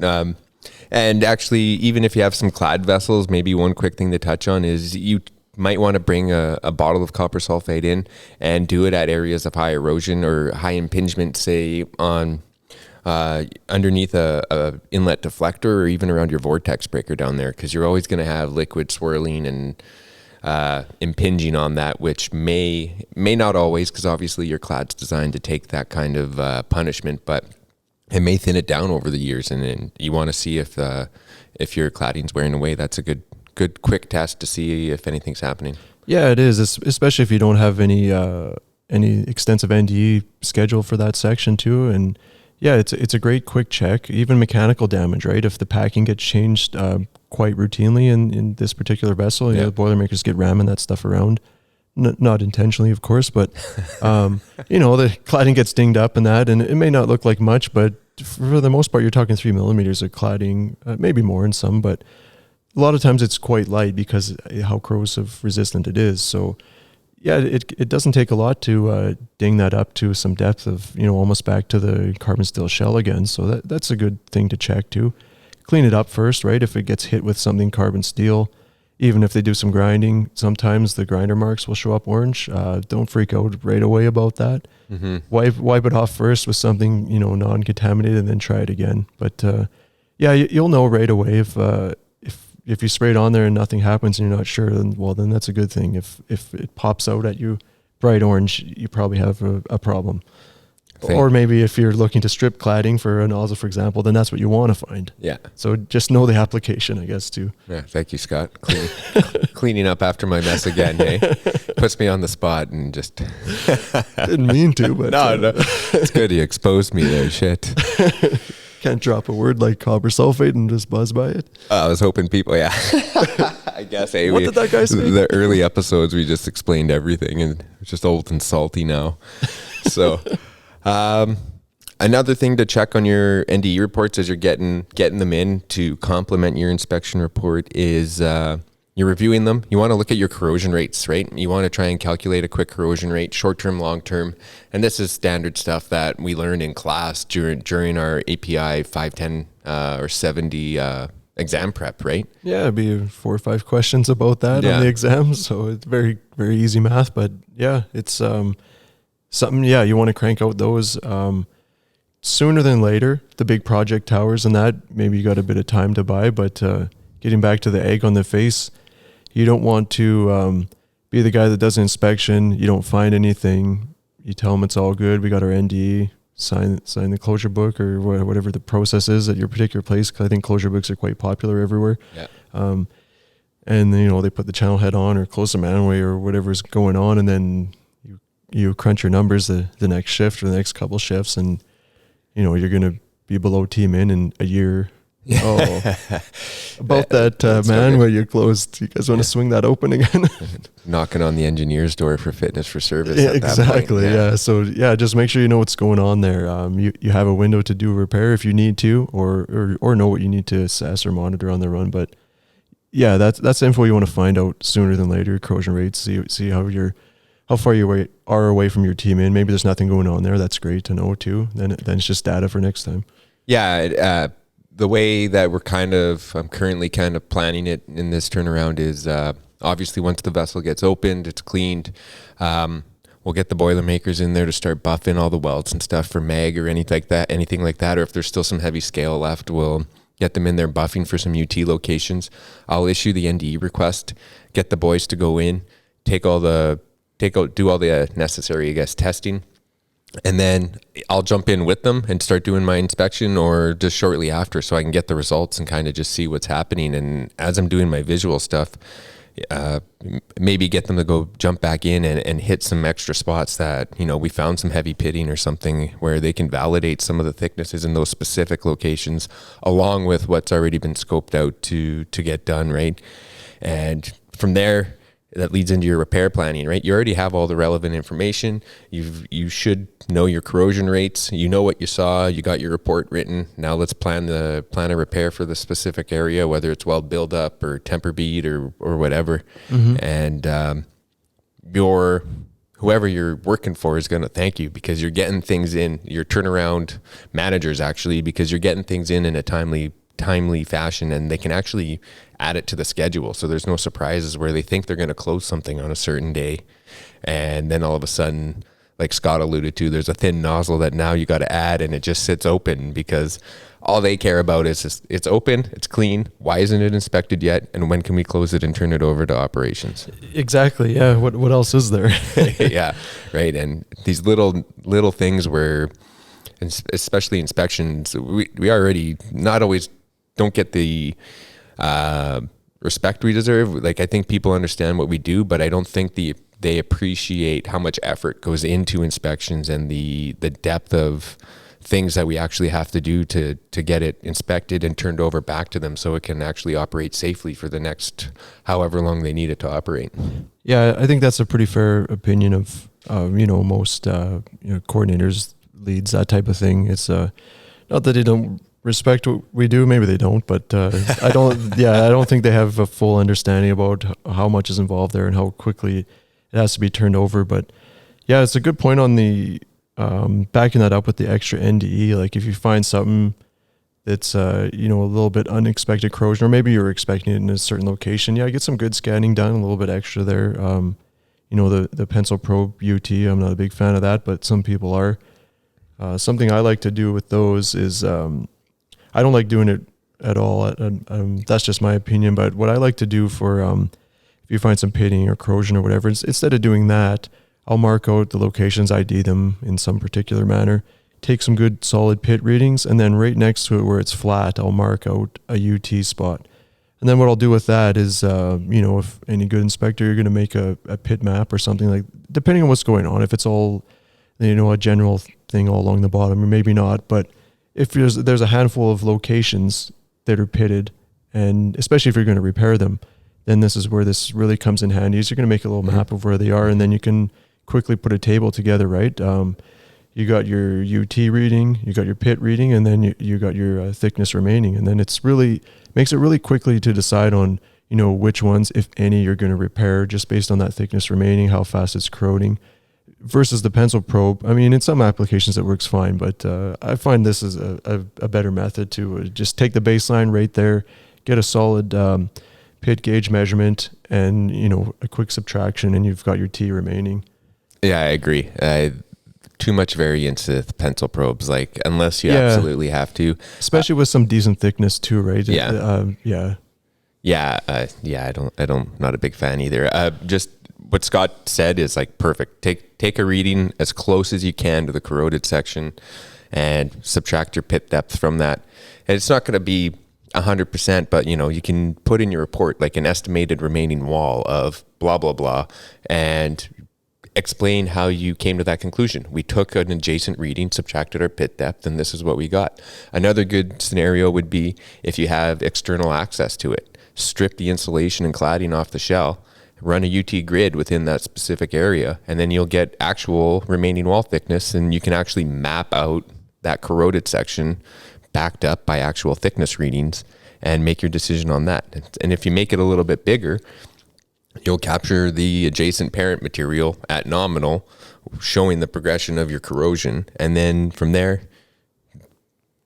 And actually, even if you have some clad vessels, maybe one quick thing to touch on is you might want to bring a bottle of copper sulfate in and do it at areas of high erosion or high impingement, say on underneath a inlet deflector or even around your vortex breaker down there, because you're always going to have liquid swirling and impinging on that, which may not always, because obviously your clad's designed to take that kind of punishment, but it may thin it down over the years, and you want to see if your cladding's wearing away. That's a good quick test to see if anything's happening. Yeah, it is, especially if you don't have any extensive NDE scheduled for that section too. And yeah, it's a great quick check. Even mechanical damage, right? If the packing gets changed quite routinely in this particular vessel, you know, the Boilermakers get ramming that stuff around. Not intentionally, of course, but you know, the cladding gets dinged up and that, and it may not look like much, but for the most part, you're talking 3 millimeters of cladding, maybe more in some, but a lot of times it's quite light because how corrosive resistant it is. So yeah, it doesn't take a lot to ding that up to some depth of, you know, almost back to the carbon steel shell again. So that's a good thing to check too. Clean it up first, right? If it gets hit with something carbon steel, even if they do some grinding, sometimes the grinder marks will show up orange. Don't freak out right away about that. Mm-hmm. Wipe it off first with something, you know, non-contaminated, and then try it again. But yeah, you'll know right away if you spray it on there and nothing happens and you're not sure, then that's a good thing. If it pops out at you bright orange, you probably have a problem. Or maybe if you're looking to strip cladding for a nozzle, for example, then that's what you want to find. Yeah. So just know the application, I guess, too. Yeah. Thank you, Scott. Cleaning up after my mess again, hey? Puts me on the spot and just... Didn't mean to, but... No. It's good. You exposed me there. Shit. Can't drop a word like copper sulfate and just buzz by it. I was hoping people, yeah. I guess, hey, what did that guy say? The early episodes, we just explained everything, and it's just old and salty now. So... another thing to check on your NDE reports as you're getting them in to complement your inspection report is you're reviewing them. You want to look at your corrosion rates, right? You want to try and calculate a quick corrosion rate, short-term, long-term. And this is standard stuff that we learn in class during our API 510 or 70 exam prep, right? Yeah, it'd be 4 or 5 questions about that on the exam. So it's very, very easy math. But yeah, it's... something, you want to crank out those sooner than later. The big project towers and that, maybe you got a bit of time to buy, but getting back to the egg on the face, you don't want to be the guy that does an inspection, you don't find anything, you tell them it's all good, we got our NDE, sign the closure book or whatever the process is at your particular place, because I think closure books are quite popular everywhere. Yeah. And then, you know, they put the channel head on or close the manway or whatever's going on, and then you crunch your numbers the next shift or the next couple shifts, and you know you're going to be below team in a year. Oh, about that man where you closed. You guys want to swing that open again? Knocking on the engineer's door for fitness for service. Yeah, exactly. Yeah. So yeah, just make sure you know what's going on there. You have a window to do a repair if you need to, or know what you need to assess or monitor on the run. But yeah, that's info you want to find out sooner than later. Corrosion rates. See how far you are away from your team in. Maybe there's nothing going on there. That's great to know too. Then it's just data for next time. Yeah. The way that I'm currently kind of planning it in this turnaround is obviously once the vessel gets opened, it's cleaned. We'll get the Boilermakers in there to start buffing all the welds and stuff for mag or anything like that. Or if there's still some heavy scale left, we'll get them in there buffing for some UT locations. I'll issue the NDE request, get the boys to go in, do all the necessary, I guess, testing. And then I'll jump in with them and start doing my inspection, or just shortly after, so I can get the results and kind of just see what's happening. And as I'm doing my visual stuff, maybe get them to go jump back in and hit some extra spots that, you know, we found some heavy pitting or something, where they can validate some of the thicknesses in those specific locations, along with what's already been scoped out to get done, right? And from there, that leads into your repair planning, right? You already have all the relevant information. You should know your corrosion rates. You know what you saw. You got your report written. Now let's plan a repair for the specific area, whether it's weld buildup or temper bead or whatever. Mm-hmm. And whoever you're working for is going to thank you, because you're getting things in. Your turnaround managers, actually, because you're getting things in a timely fashion, and they can actually add it to the schedule. So there's no surprises where they think they're going to close something on a certain day, and then all of a sudden like Scott alluded to, there's a thin nozzle that now you got to add, and it just sits open because all they care about is just, it's open, it's clean. Why isn't it inspected yet? And when can we close it and turn it over to operations? Exactly. Yeah. What else is there? Yeah. Right. And these little things where, especially inspections, we already not always don't get the respect we deserve. Like, I think people understand what we do, but I don't think they appreciate how much effort goes into inspections and the depth of things that we actually have to do to get it inspected and turned over back to them so it can actually operate safely for the next however long they need it to operate. Yeah, I think that's a pretty fair opinion of most coordinators, leads, that type of thing. It's not that they don't respect what we do, maybe they don't, but I don't think they have a full understanding about how much is involved there and how quickly it has to be turned over. But yeah, it's a good point on the backing that up with the extra NDE. Like, if you find something that's a little bit unexpected corrosion, or maybe you're expecting it in a certain location, get some good scanning done, a little bit extra there. The pencil probe UT, I'm not a big fan of that, but some people are. Something I like to do with those is I don't like doing it at all. That's just my opinion. But what I like to do for if you find some pitting or corrosion or whatever, instead of doing that, I'll mark out the locations, ID them in some particular manner, take some good solid pit readings, and then right next to it where it's flat, I'll mark out a UT spot. And then what I'll do with that is, if any good inspector, you're going to make a pit map or something, like, depending on what's going on. If it's all, a general thing all along the bottom, or maybe not, but if there's a handful of locations that are pitted, and especially if you're going to repair them, then this is where this really comes in handy. Is you're going to make a little map of where they are, and then you can quickly put a table together, right? You got your UT reading, you got your pit reading, and then you got your thickness remaining, and then makes it really quickly to decide on which ones, if any, you're going to repair just based on that thickness remaining, how fast it's corroding, versus the pencil probe. I mean, in some applications it works fine, but I find this is a better method to just take the baseline right there, get a solid pit gauge measurement, and a quick subtraction, and you've got your T remaining. Yeah, I agree. Too mumuch variance with pencil probes, like, unless you absolutely have to. Especially with some decent thickness too, right? I don't, not a big fan either. Just what Scott said is like perfect. Take a reading as close as you can to the corroded section and subtract your pit depth from that. And it's not going to be 100%, but you can put in your report like an estimated remaining wall of blah, blah, blah, and explain how you came to that conclusion. We took an adjacent reading, subtracted our pit depth, and this is what we got. Another good scenario would be if you have external access to it. Strip the insulation and cladding off the shell, run a UT grid within that specific area, and then you'll get actual remaining wall thickness, and you can actually map out that corroded section backed up by actual thickness readings and make your decision on that. And if you make it a little bit bigger, you'll capture the adjacent parent material at nominal, showing the progression of your corrosion. And then from there,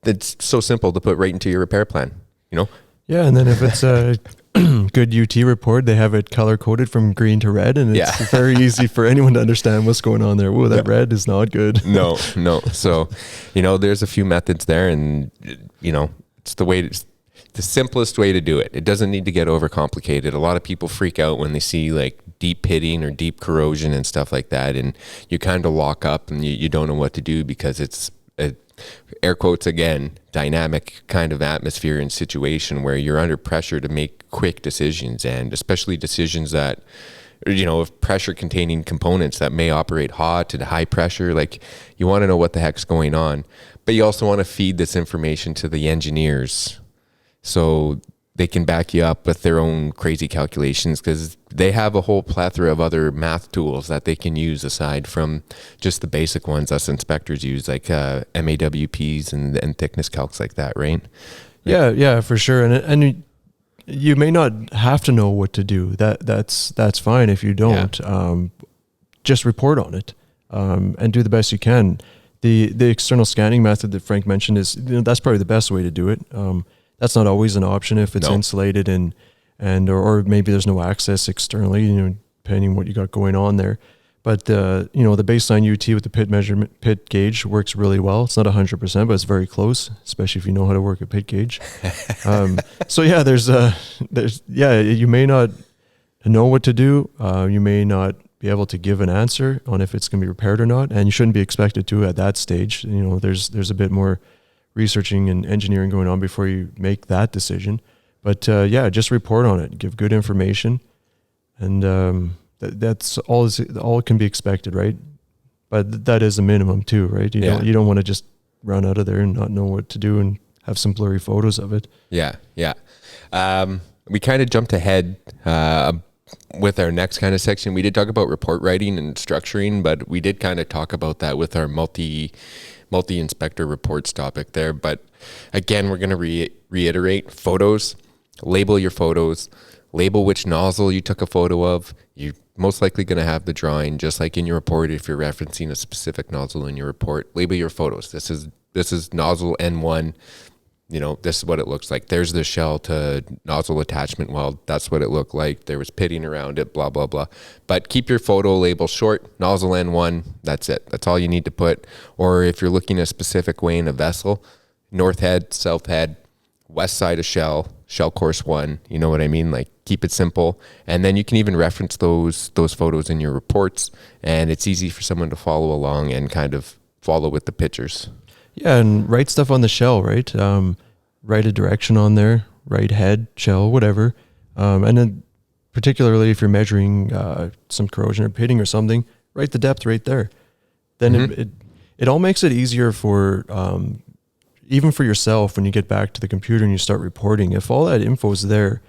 it's so simple to put right into your repair plan, Yeah, and then if it's a good UT report, they have it color-coded from green to red, and it's very easy for anyone to understand what's going on there. Whoa, that red is not good. No. So, there's a few methods there, and, it's the simplest way to do it. It doesn't need to get overcomplicated. A lot of people freak out when they see like deep pitting or deep corrosion and stuff like that, and you kind of lock up and you don't know what to do because it's a, air quotes again, dynamic kind of atmosphere and situation where you're under pressure to make quick decisions, and especially decisions that, of pressure containing components that may operate hot to high pressure. Like, you want to know what the heck's going on, but you also want to feed this information to the engineers so they can back you up with their own crazy calculations, because they have a whole plethora of other math tools that they can use aside from just the basic ones us inspectors use, like MAWPs and thickness calcs like that, right? Yeah, for sure. And you may not have to know what to do. That's fine if you don't. Just report on it and do the best you can. The external scanning method that Frank mentioned is that's probably the best way to do it. That's not always an option if it's insulated or maybe there's no access externally, depending on what you got going on there. But the baseline UT with the pit gauge works really well. It's not 100%, but it's very close, especially if you know how to work a pit gauge. So yeah, you may not know what to do. You may not be able to give an answer on if it's going to be repaired or not, and you shouldn't be expected to at that stage. There's a bit more researching and engineering going on before you make that decision. But just report on it, give good information, and that's all can be expected, right? But that is a minimum too, right? You don't want to just run out of there and not know what to do and have some blurry photos of it. Yeah. We kind of jumped ahead with our next kind of section. We did talk about report writing and structuring, but we did kind of talk about that with our multi-inspector reports topic there. But again, we're going to reiterate photos, label your photos, label which nozzle you took a photo of. You're most likely going to have the drawing, just like in your report. If you're referencing a specific nozzle in your report, label your photos. This is nozzle N1. This is what it looks like. There's the shell to nozzle attachment weld. That's what it looked like. There was pitting around it, blah, blah, blah. But keep your photo label short. Nozzle N1, that's it. That's all you need to put. Or if you're looking a specific way in a vessel, north head, south head, west side of shell course 1, you know what I mean? Like, keep it simple. And then you can even reference those photos in your reports, and it's easy for someone to follow along and kind of follow with the pictures. Yeah, and write stuff on the shell, right? Write a direction on there, write head, shell, whatever. And then particularly if you're measuring some corrosion or pitting or something, write the depth right there. Then it all makes it easier for even for yourself when you get back to the computer and you start reporting. If all that info is there,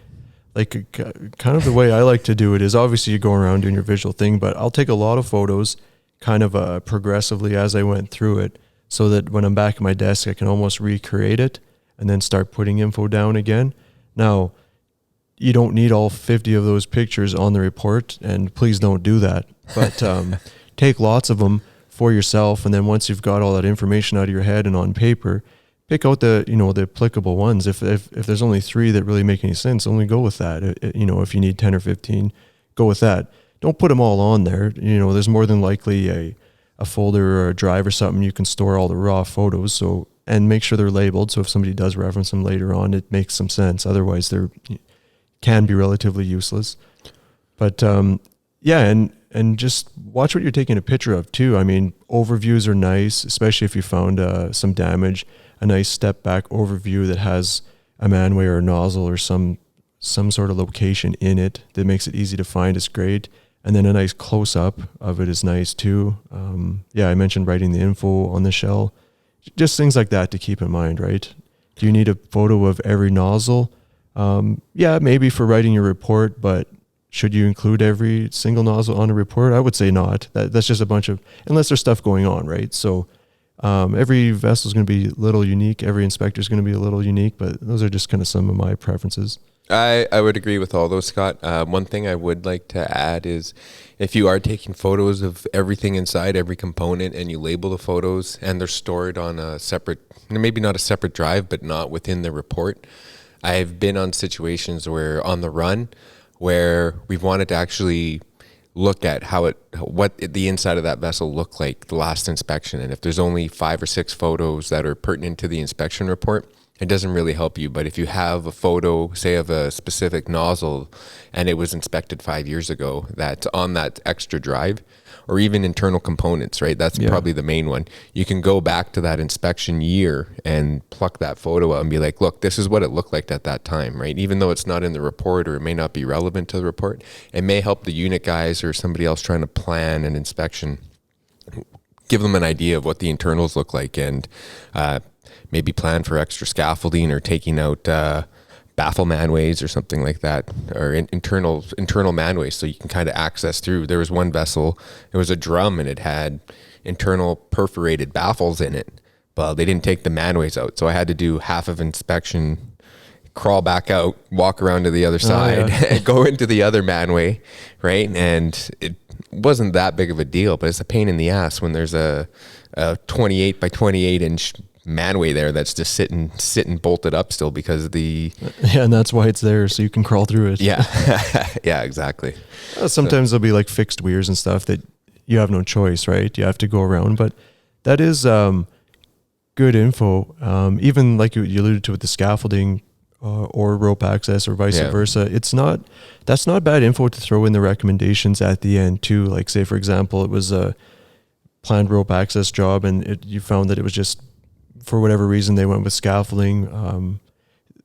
like kind of the way I like to do it is obviously you go around doing your visual thing, but I'll take a lot of photos kind of progressively as I went through it, so that when I'm back at my desk, I can almost recreate it and then start putting info down again. Now, you don't need all 50 of those pictures on the report, and please don't do that. But take lots of them for yourself, and then once you've got all that information out of your head and on paper, pick out the applicable ones. If there's only 3 that really make any sense, only go with that. If you need 10 or 15, go with that. Don't put them all on there. There's more than likely a folder or a drive or something you can store all the raw photos, and make sure they're labeled, so if somebody does reference them later on, it makes some sense. Otherwise they're can be relatively useless. But and just watch what you're taking a picture of too. I mean, overviews are nice, especially if you found some damage. A nice step back overview that has a manway or a nozzle or some sort of location in it that makes it easy to find is great. And then a nice close-up of it is nice too. I mentioned writing the info on the shell. Just things like that to keep in mind, right? Do you need a photo of every nozzle? Maybe for writing your report, but should you include every single nozzle on a report? I would say not. That's just a bunch of, unless there's stuff going on, right? So every vessel is going to be a little unique. Every inspector is going to be a little unique, but those are just kind of some of my preferences. I would agree with all those, Scott. One thing I would like to add is if you are taking photos of everything inside, every component, and you label the photos and they're stored on a separate, maybe not a separate drive, but not within the report. I've been on situations where on the run where we've wanted to actually look at what the inside of that vessel looked like the last inspection. And if there's only 5 or 6 photos that are pertinent to the inspection report, it doesn't really help you. But if you have a photo, say, of a specific nozzle and it was inspected 5 years ago, that's on that extra drive, or even internal components, right? That's probably the main one. You can go back to that inspection year and pluck that photo out and be like, look, this is what it looked like at that time, right? Even though it's not in the report or it may not be relevant to the report, it may help the unit guys or somebody else trying to plan an inspection, give them an idea of what the internals look like, and maybe plan for extra scaffolding or taking out baffle manways or something like that, or internal manways, so you can kind of access through. There was one vessel, it was a drum, and it had internal perforated baffles in it. Well, they didn't take the manways out, so I had to do half of inspection, crawl back out, walk around to the other side, and go into the other manway, right? And it wasn't that big of a deal, but it's a pain in the ass when there's a 28 by 28 inch manway there that's just sitting bolted up still because of the and that's why it's there, so you can crawl through it. Yeah. Yeah, exactly. Sometimes there'll be like fixed weirs and stuff that you have no choice, right? You have to go around. But that is good info. Even like you alluded to with the scaffolding or rope access or vice versa, that's not bad info to throw in the recommendations at the end too. Like say, for example, it was a planned rope access job and you found that it was just, for whatever reason, they went with scaffolding.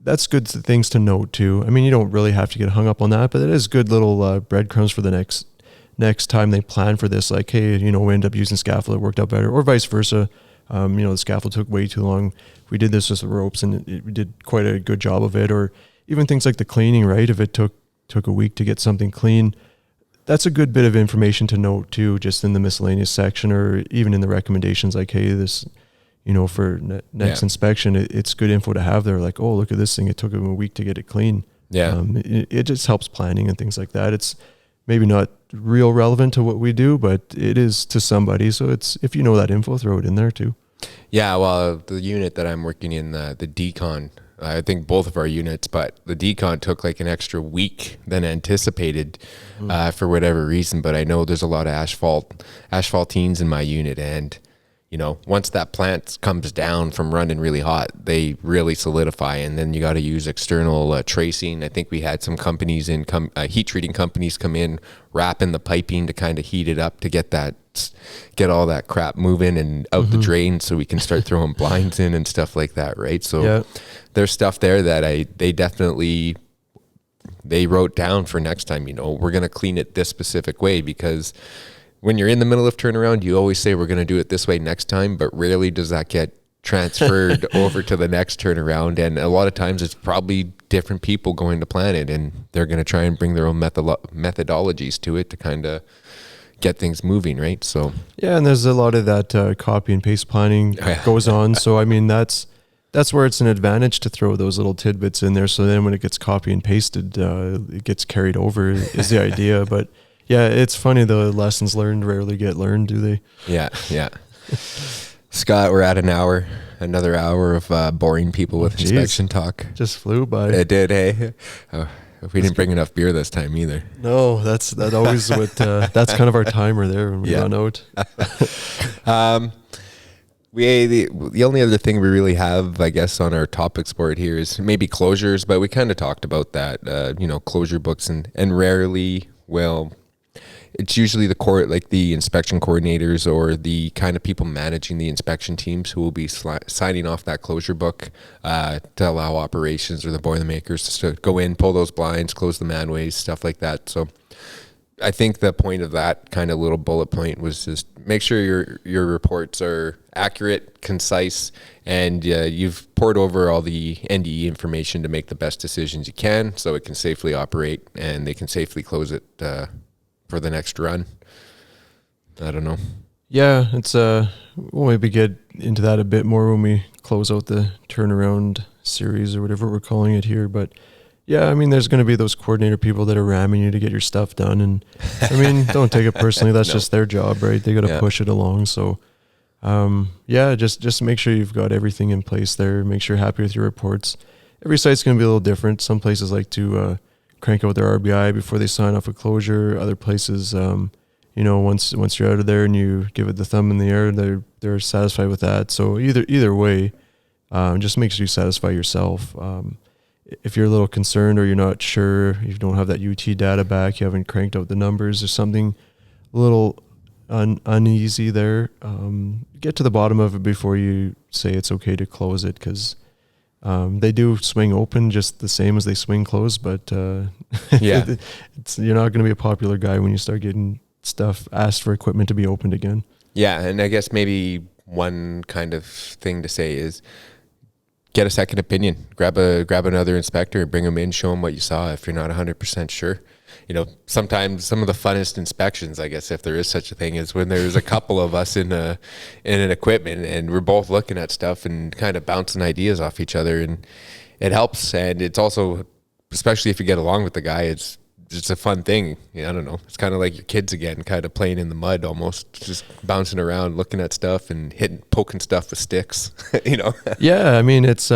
That's good things to note too. I mean, you don't really have to get hung up on that, but it is good little breadcrumbs for the next time they plan for this. Like, hey, we end up using scaffold, it worked out better, or vice versa. The scaffold took way too long. We did this with the ropes and we did quite a good job of it. Or even things like the cleaning, right? If it took a week to get something clean, that's a good bit of information to note too, just in the miscellaneous section or even in the recommendations. Like, hey, this, for next inspection, it's good info to have there. Like, oh, look at this thing. It took them a week to get it clean. Yeah. It just helps planning and things like that. It's maybe not real relevant to what we do, but it is to somebody. So if you know that info, throw it in there too. Yeah, well, the unit that I'm working in, the decon, I think both of our units, but the decon took like an extra week than anticipated for whatever reason. But I know there's a lot of asphaltenes in my unit, and once that plant comes down from running really hot, they really solidify, and then you got to use external tracing. I think we had some companies heat treating companies come in, wrapping the piping to kind of heat it up to get all that crap moving and out the drain, so we can start throwing blinds in and stuff like that, right? So there's stuff there that they wrote down for next time. We're gonna clean it this specific way, because when you're in the middle of turnaround, you always say we're going to do it this way next time, but rarely does that get transferred over to the next turnaround. And a lot of times it's probably different people going to plan it, and they're going to try and bring their own methodologies to it to kind of get things moving, right? So yeah, and there's a lot of that copy and paste planning goes on. So I mean, that's where it's an advantage to throw those little tidbits in there. So then when it gets copy and pasted, it gets carried over is the idea. But yeah, it's funny, the lessons learned rarely get learned, do they? Yeah. Scott, we're at another hour of boring people with inspection talk. Just flew by. It did, hey? We didn't bring enough beer this time either. No, that's always what, that's kind of our timer there when we run out. The only other thing we really have, I guess, on our topics board here is maybe closures, but we kind of talked about that, closure books and rarely, it's usually the inspection coordinators or the kind of people managing the inspection teams who will be signing off that closure book to allow operations or the Boilermakers to go in, pull those blinds, close the manways, stuff like that. So I think the point of that kind of little bullet point was just make sure your reports are accurate, concise, and you've poured over all the NDE information to make the best decisions you can so it can safely operate and they can safely close it for the next run. I don't know. Yeah, it's we'll maybe get into that a bit more when we close out the turnaround series or whatever we're calling it here. But yeah, I mean, there's going to be those coordinator people that are ramming you to get your stuff done, and I mean, don't take it personally. That's just their job, right? They got to push it along. So just make sure you've got everything in place there. Make sure you're happy with your reports. Every site's going to be a little different. Some places like to crank out their RBI before they sign off a closure. Other places, once you're out of there and you give it the thumb in the air, they're satisfied with that. So either way, just make sure you satisfy yourself. If you're a little concerned or you're not sure, you don't have that UT data back, you haven't cranked out the numbers, there's something a little uneasy there, get to the bottom of it before you say it's okay to close it, because they do swing open just the same as they swing closed, but you're not going to be a popular guy when you start getting stuff asked for equipment to be opened again. Yeah, and I guess maybe one kind of thing to say is get a second opinion. Grab another inspector and bring them in, show them what you saw if you're not 100% sure. Sometimes some of the funnest inspections, I guess, if there is such a thing, is when there's a couple of us in an equipment and we're both looking at stuff and kind of bouncing ideas off each other, and it helps. And it's also, especially if you get along with the guy, it's a fun thing. I don't know. It's kind of like your kids again, kind of playing in the mud almost, just bouncing around, looking at stuff and poking stuff with sticks, Yeah, I mean, it's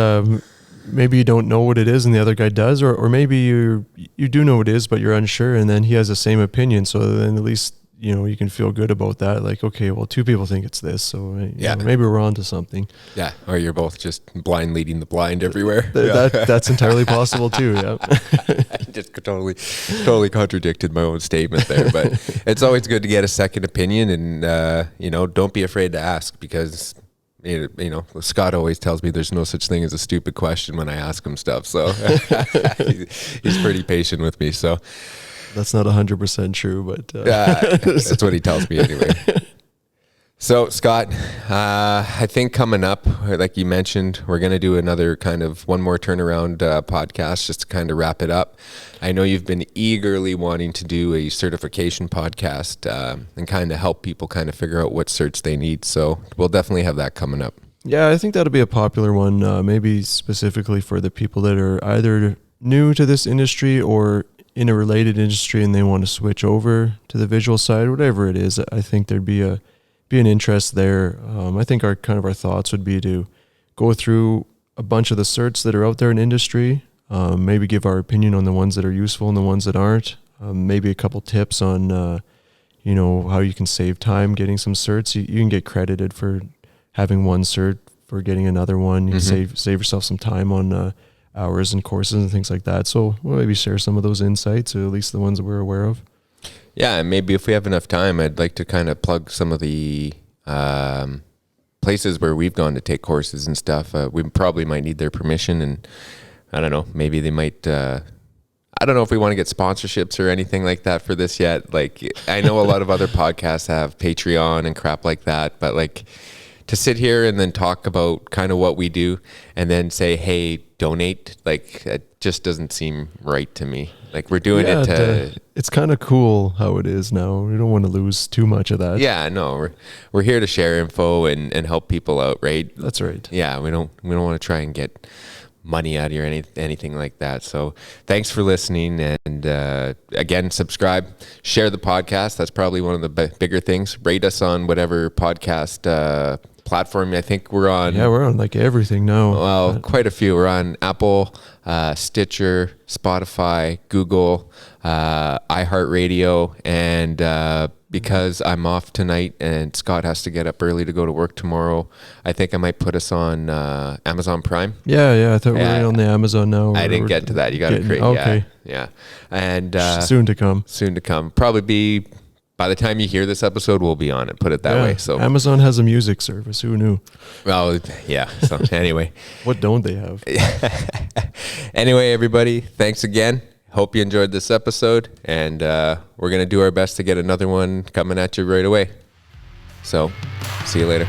maybe you don't know what it is and the other guy does, or maybe you do know what it is, but you're unsure, and then he has the same opinion. So then at least you can feel good about that. Like, okay, well, two people think it's this, so maybe we're on to something. Yeah. Or you're both just blind leading the blind everywhere. That's entirely possible too. Yeah. I just totally contradicted my own statement there, but it's always good to get a second opinion, and don't be afraid to ask, because Scott always tells me there's no such thing as a stupid question when I ask him stuff. So he's pretty patient with me. So that's not 100% true, but that's what he tells me anyway. So Scott, I think coming up, like you mentioned, we're going to do another one more turnaround podcast just to kind of wrap it up. I know you've been eagerly wanting to do a certification podcast and kind of help people kind of figure out what certs they need. So we'll definitely have that coming up. Yeah, I think that'll be a popular one, maybe specifically for the people that are either new to this industry or in a related industry and they want to switch over to the visual side, whatever it is. I think there'd be an interest there. I think our thoughts would be to go through a bunch of the certs that are out there in industry, maybe give our opinion on the ones that are useful and the ones that aren't, maybe a couple tips on, how you can save time getting some certs. You can get credited for having one cert for getting another one. You can save yourself some time on hours and courses and things like that. So we'll maybe share some of those insights, or at least the ones that we're aware of. Yeah, and maybe if we have enough time, I'd like to kind of plug some of the places where we've gone to take courses and stuff. We probably might need their permission, and I don't know, maybe they might, I don't know if we want to get sponsorships or anything like that for this yet. Like, I know a lot of other podcasts have Patreon and crap like that, but like to sit here and then talk about kind of what we do and then say, hey, donate, like it just doesn't seem right to me. Like we're doing it to... It's kind of cool how it is now. We don't want to lose too much of that. Yeah, no, we're here to share info and help people out, right? That's right. Yeah, we don't want to try and get money out of you or anything like that. So thanks for listening, and again, subscribe, share the podcast. That's probably one of the bigger things. Rate us on whatever podcast platform. I think we're on. Yeah, we're on like everything now. Well, quite a few. We're on Apple, Stitcher, Spotify, Google, iHeartRadio, and because I'm off tonight and Scott has to get up early to go to work tomorrow, I think I might put us on Amazon Prime. Yeah. I thought we were on the Amazon now. I didn't get to that. You got to create. Okay. Yeah. And soon to come. Probably be. By the time you hear this episode, we'll be on it. Put it that way. So Amazon has a music service. Who knew? Well, yeah. So anyway, what don't they have? Anyway, everybody, thanks again. Hope you enjoyed this episode, and we're gonna do our best to get another one coming at you right away. So, see you later.